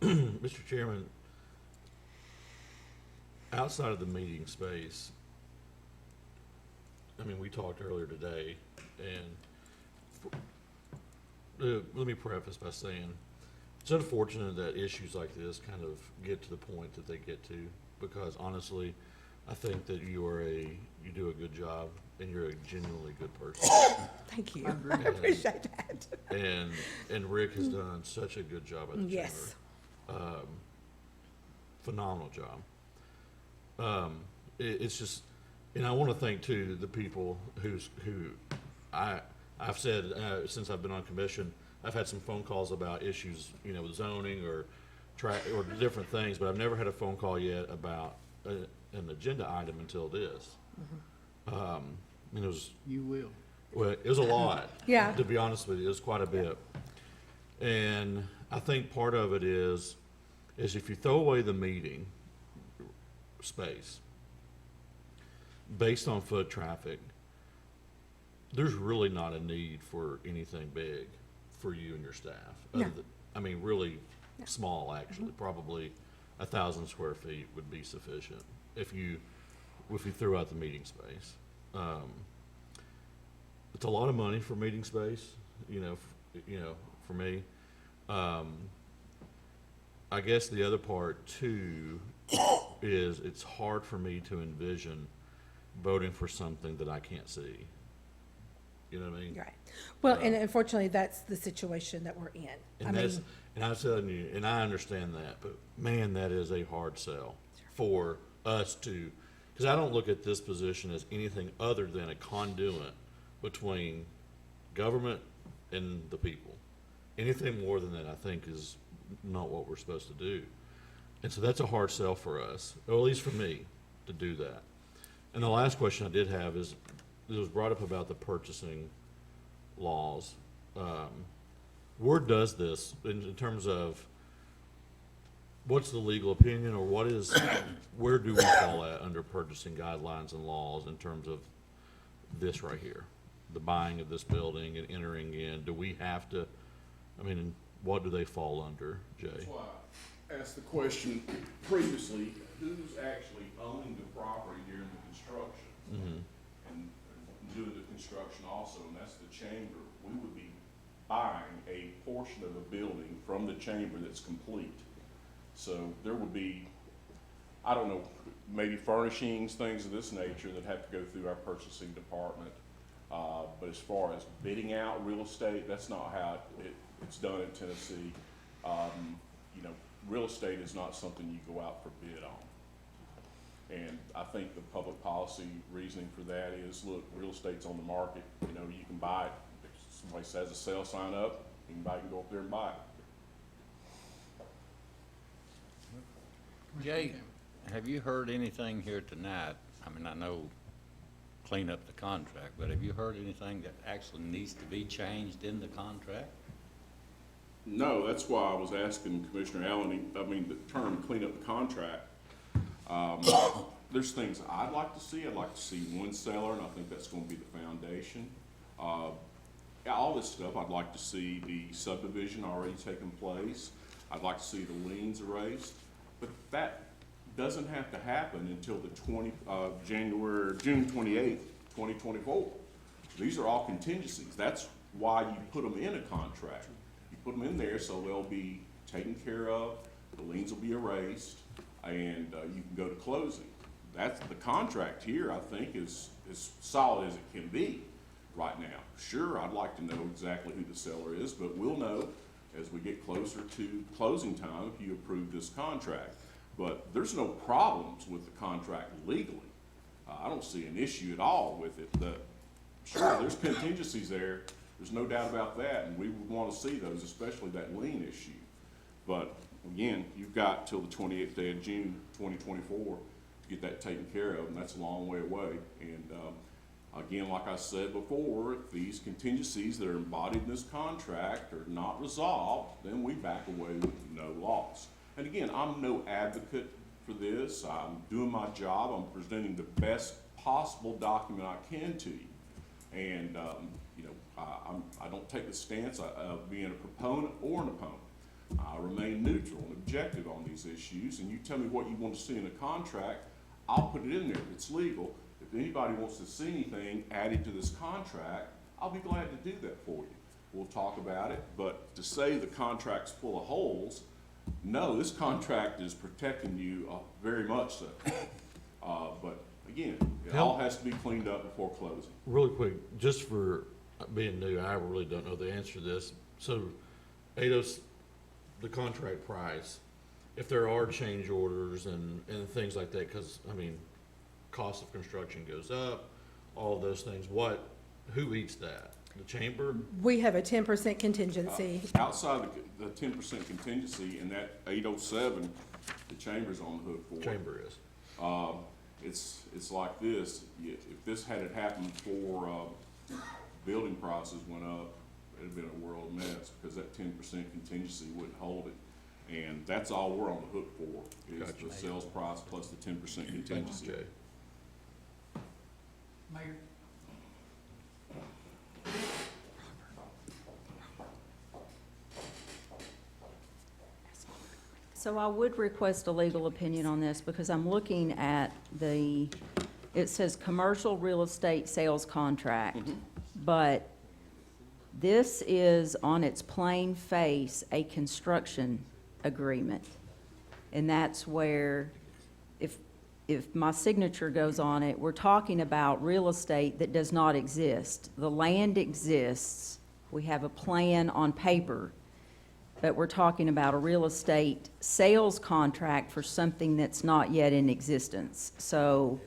Mr. Chairman, outside of the meeting space, we talked earlier today, and let me preface by saying, it's unfortunate that issues like this kind of get to the point that they get to, because honestly, I think that you do a good job, and you're a genuinely good person. Thank you. I appreciate that. And Rick has done such a good job at the chamber. Yes. Phenomenal job. It's just, and I want to thank too the people who I've said since I've been on commission, I've had some phone calls about issues, with zoning or different things, but I've never had a phone call yet about an agenda item until this. It was, You will. well, it was a lot. Yeah. To be honest with you, it was quite a bit. And I think part of it is if you throw away the meeting space, based on foot traffic, there's really not a need for anything big for you and your staff. No. Really small, actually. Probably 1,000 square feet would be sufficient if you threw out the meeting space. It's a lot of money for meeting space, for me. I guess the other part too is it's hard for me to envision voting for something that I can't see. You know what I mean? Right. Well, and unfortunately, that's the situation that we're in. And I'm telling you, and I understand that, but man, that is a hard sell for us to, because I don't look at this position as anything other than a conduit between government and the people. Anything more than that, I think, is not what we're supposed to do. And so that's a hard sell for us, or at least for me, to do that. And the last question I did have is, it was brought up about the purchasing laws. Where does this, in terms of, what's the legal opinion, or where do we fall at under purchasing guidelines and laws in terms of this right here? The buying of this building and entering in, do we have to, what do they fall under, Jay? That's why I asked the question previously, who's actually owning the property during the construction? Mhm. And doing the construction also, and that's the chamber. We would be buying a portion of a building from the chamber that's complete. So there would be, I don't know, maybe furnishings, things of this nature that have to go through our purchasing department. But as far as bidding out real estate, that's not how it's done in Tennessee. You know, real estate is not something you go out for bid on. And I think the public policy reasoning for that is, look, real estate's on the market, you know, you can buy it. If somebody says a sale sign up, anybody can go up there and buy it. Jay, have you heard anything here tonight? I mean, I know clean up the contract, but have you heard anything that actually needs to be changed in the contract? No, that's why I was asking Commissioner Allen, I mean, the term clean up the contract. There's things I'd like to see. I'd like to see one seller, and I think that's gonna be the foundation. Yeah, all this stuff, I'd like to see the subdivision already taking place. I'd like to see the liens erased, but that doesn't have to happen until the June 28th, 2024. These are all contingencies. That's why you put them in a contract. You put them in there so they'll be taken care of, the liens will be erased, and you can go to closing. That's the contract here, I think, is as solid as it can be right now. Sure, I'd like to know exactly who the seller is, but we'll know as we get closer to closing time if you approve this contract. But there's no problems with the contract legally. I don't see an issue at all with it. Sure, there's contingencies there. There's no doubt about that, and we would want to see those, especially that lien issue. But again, you've got till the 28th day of June 2024 to get that taken care of, and that's a long way away. And again, like I said before, if these contingencies that are embodied in this contract are not resolved, then we back away with no loss. And again, I'm no advocate for this. I'm doing my job. I'm presenting the best possible document I can to you. And, you know, I don't take the stance of being a proponent or an opponent. I remain neutral and objective on these issues. And you tell me what you want to see in a contract, I'll put it in there if it's legal. If anybody wants to see anything added to this contract, I'll be glad to do that for you. We'll talk about it. But to say the contract's full of holes, no, this contract is protecting you very much so. But again, it all has to be cleaned up before closing. Really quick, just for being new, I really don't know the answer to this. So, ADOS, the contract price, if there are change orders and things like that, because, I mean, cost of construction goes up, all of those things, who eats that? The chamber? We have a 10% contingency. Outside the 10% contingency in that 807, the chamber's on the hook for it. Chamber is. It's like this, if this had it happened before building prices went up, it'd been a world mess, because that 10% contingency wouldn't hold it. And that's all we're on the hook for, is Gotcha. the sales price plus the 10% contingency. Okay. Mayor? So I would request a legal opinion on this, because I'm looking at it says commercial real estate sales contract, but this is on its plain face a construction agreement. And that's where, if my signature goes on it, we're talking about real estate that does not exist. The land exists, we have a plan on paper, but we're talking about a real estate sales contract for something that's not yet in existence. So,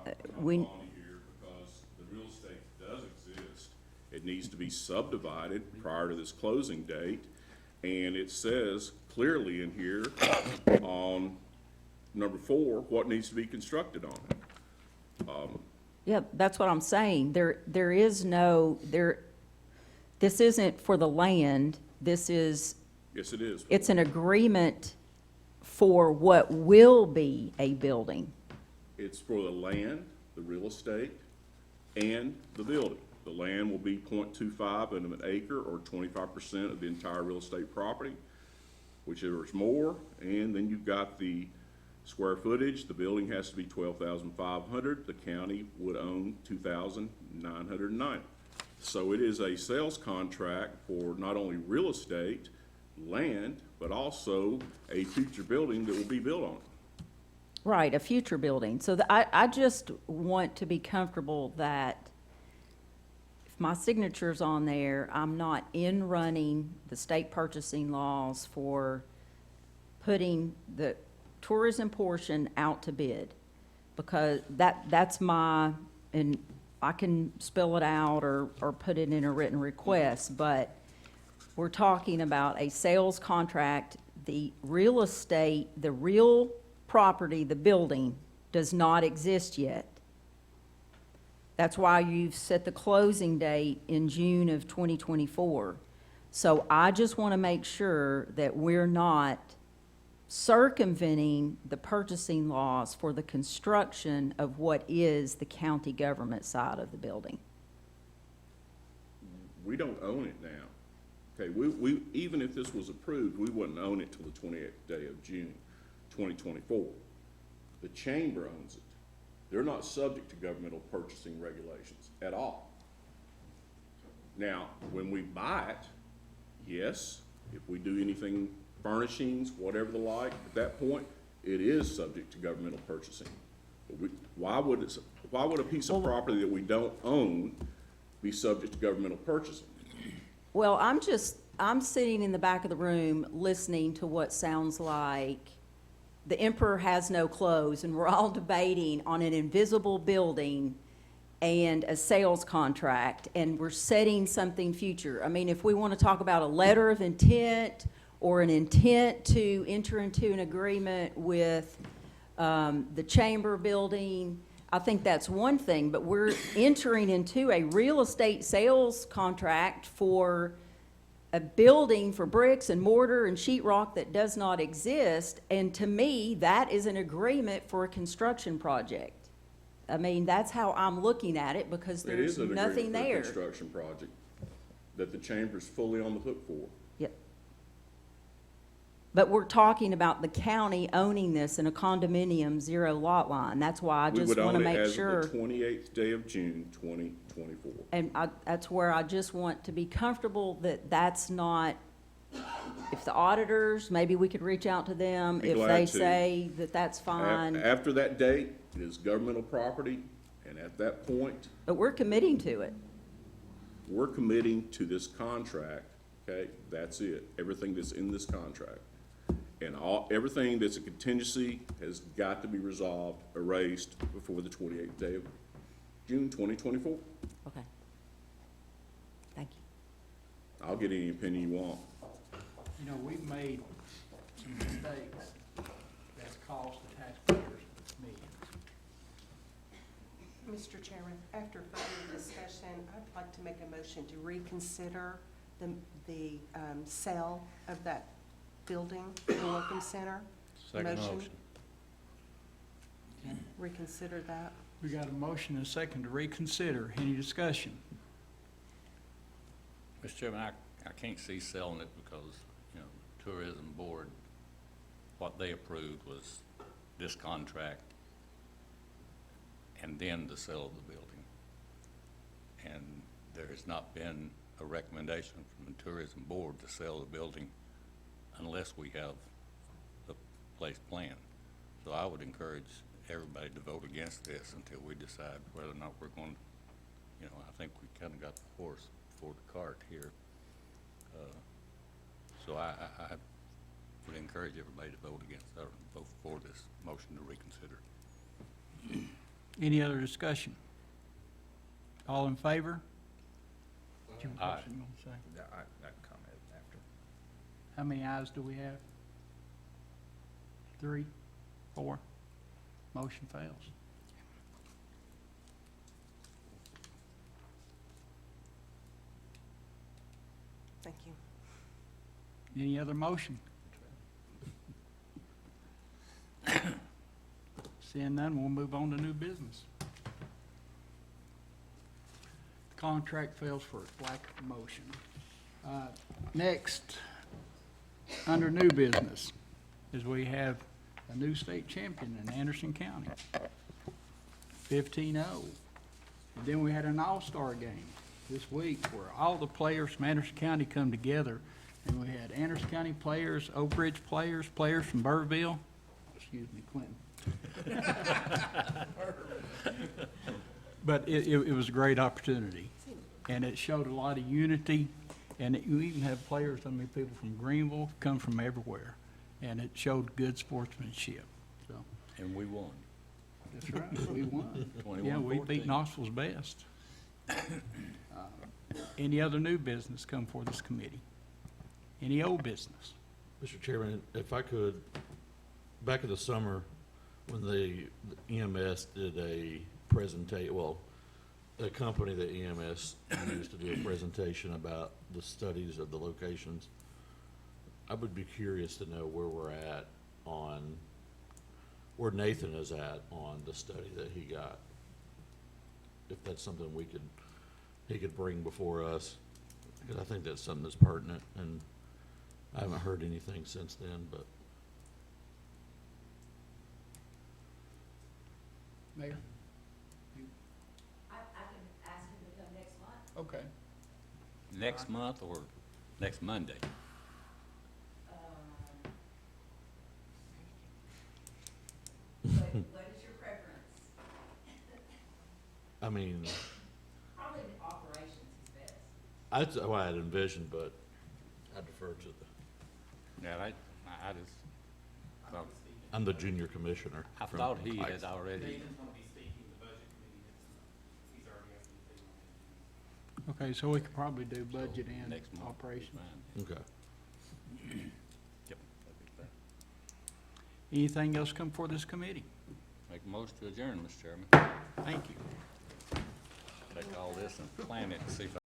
I'm we, on here because the real estate does exist. It needs to be subdivided prior to this closing date. And it says clearly in here on number 4, what needs to be constructed on it. yeah, that's what I'm saying. There is no, this isn't for the land, this is, Yes, it is. it's an agreement for what will be a building. It's for the land, the real estate, and the building. The land will be 0.25 of an acre, or 25% of the entire real estate property, whichever is more. And then you've got the Square footage, the building has to be 12,500, the county would own 2,909. So it is a sales contract for not only real estate, land, but also a future building that will be built on it. Right, a future building. So I just want to be comfortable that if my signature's on there, I'm not in running the state purchasing laws for putting the tourism portion out to bid. Because that's my, and I can spell it out or put it in a written request, but we're talking about a sales contract. The real estate, the real property, the building, does not exist yet. That's why you've set the closing date in June of 2024. So I just want to make sure that we're not circumventing the purchasing laws for the construction of what is the county government side of the building. We don't own it now. Okay, we, even if this was approved, we wouldn't own it till the 28th day of June, 2024. The chamber owns it. They're not subject to governmental purchasing regulations at all. Now, when we buy it, yes, if we do anything, furnishings, whatever the like, at that point, it is subject to governmental purchasing. But why would a piece of property that we don't own be subject to governmental purchasing? Well, I'm sitting in the back of the room listening to what sounds like the emperor has no clothes, and we're all debating on an invisible building and a sales contract, and we're setting something future. I mean, if we want to talk about a letter of intent or an intent to enter into an agreement with the chamber building, I think that's one thing, but we're entering into a real estate sales contract for a building for bricks and mortar and sheetrock that does not exist, and to me, that is an agreement for a construction project. I mean, that's how I'm looking at it, because It there's is an nothing agreement for a there. construction project that the chamber's fully on the hook for. Yep. But we're talking about the county owning this in a condominium zero lot line. That's why I just want to make sure. We would own it as of the 28th day of June, 2024. And that's where I just want to be comfortable that that's not, if the auditors, maybe we could reach out to them. Be If glad they to. say that that's fine, After that date, it is governmental property, and at that point, but we're committing to it. we're committing to this contract, okay? That's it, everything that's in this contract. And everything that's a contingency has got to be resolved, erased before the 28th day of June 2024. Okay. Thank you. I'll get any opinion you want. You know, we've made some mistakes that's cost the taxpayers millions. Mr. Chairman, after further discussion, I'd like to make a motion to reconsider the sale of that building, the Welcome Center. Second motion. Reconsider that. We got a motion and a second to reconsider. Any discussion? Mr. Chairman, I can't see selling it because, you know, Tourism Board, what they approved was this contract and then the sale of the building. And there has not been a recommendation from the Tourism Board to sell the building unless we have the place planned. So I would encourage everybody to vote against this until we decide whether or not we're going, you know, I think we kind of got the horse before the cart here. So I would encourage everybody to vote against, or vote for this motion to reconsider. Any other discussion? All in favor? Aye. Yeah, I comment after. How many ayes do we have? 3, 4? Motion fails. Thank you. Any other motion? Seeing none, we'll move on to new business. Contract fails for lack of motion. Next, under new business, is we have a new state champion in Anderson County, 15-0. And then we had an all-star game this week where all the players from Anderson County come together. And we had Anderson County players, Oak Ridge players, players from Burrville, excuse me, Clinton. But it was a great opportunity. And it showed a lot of unity. And you even had players, I mean, people from Greenville, come from everywhere. And it showed good sportsmanship, so. And we won. That's right, we won. 21-14. Yeah, we beat Knoxville's best. Any other new business come for this committee? Any old business? Mr. Chairman, if I could, back in the summer, when the EMS did a presentation, well, a company that EMS used to do a presentation about the studies of the locations, I would be curious to know where we're at on, where Nathan is at on the study that he got. If that's something he could bring before us, because I think that's something that's pertinent, and I haven't heard anything since then, but Mayor? I can ask him to come next month. Okay. Next month or next Monday? What is your preference? I mean, Probably the operations is best. that's what I had envisioned, but I defer to the, Yeah, I just thought, I'm the junior commissioner. I from thought he Pikes. had already. Nathan's gonna be speaking to the budget committee next month. He's already asked me to take on that. Okay, so we could probably do budget and Next month. operations. Fine. Okay. Yep, that'd be fair. Anything else come for this committee? Make a motion to adjourn, Mr. Chairman. Thank you. Take all this and plan it and see if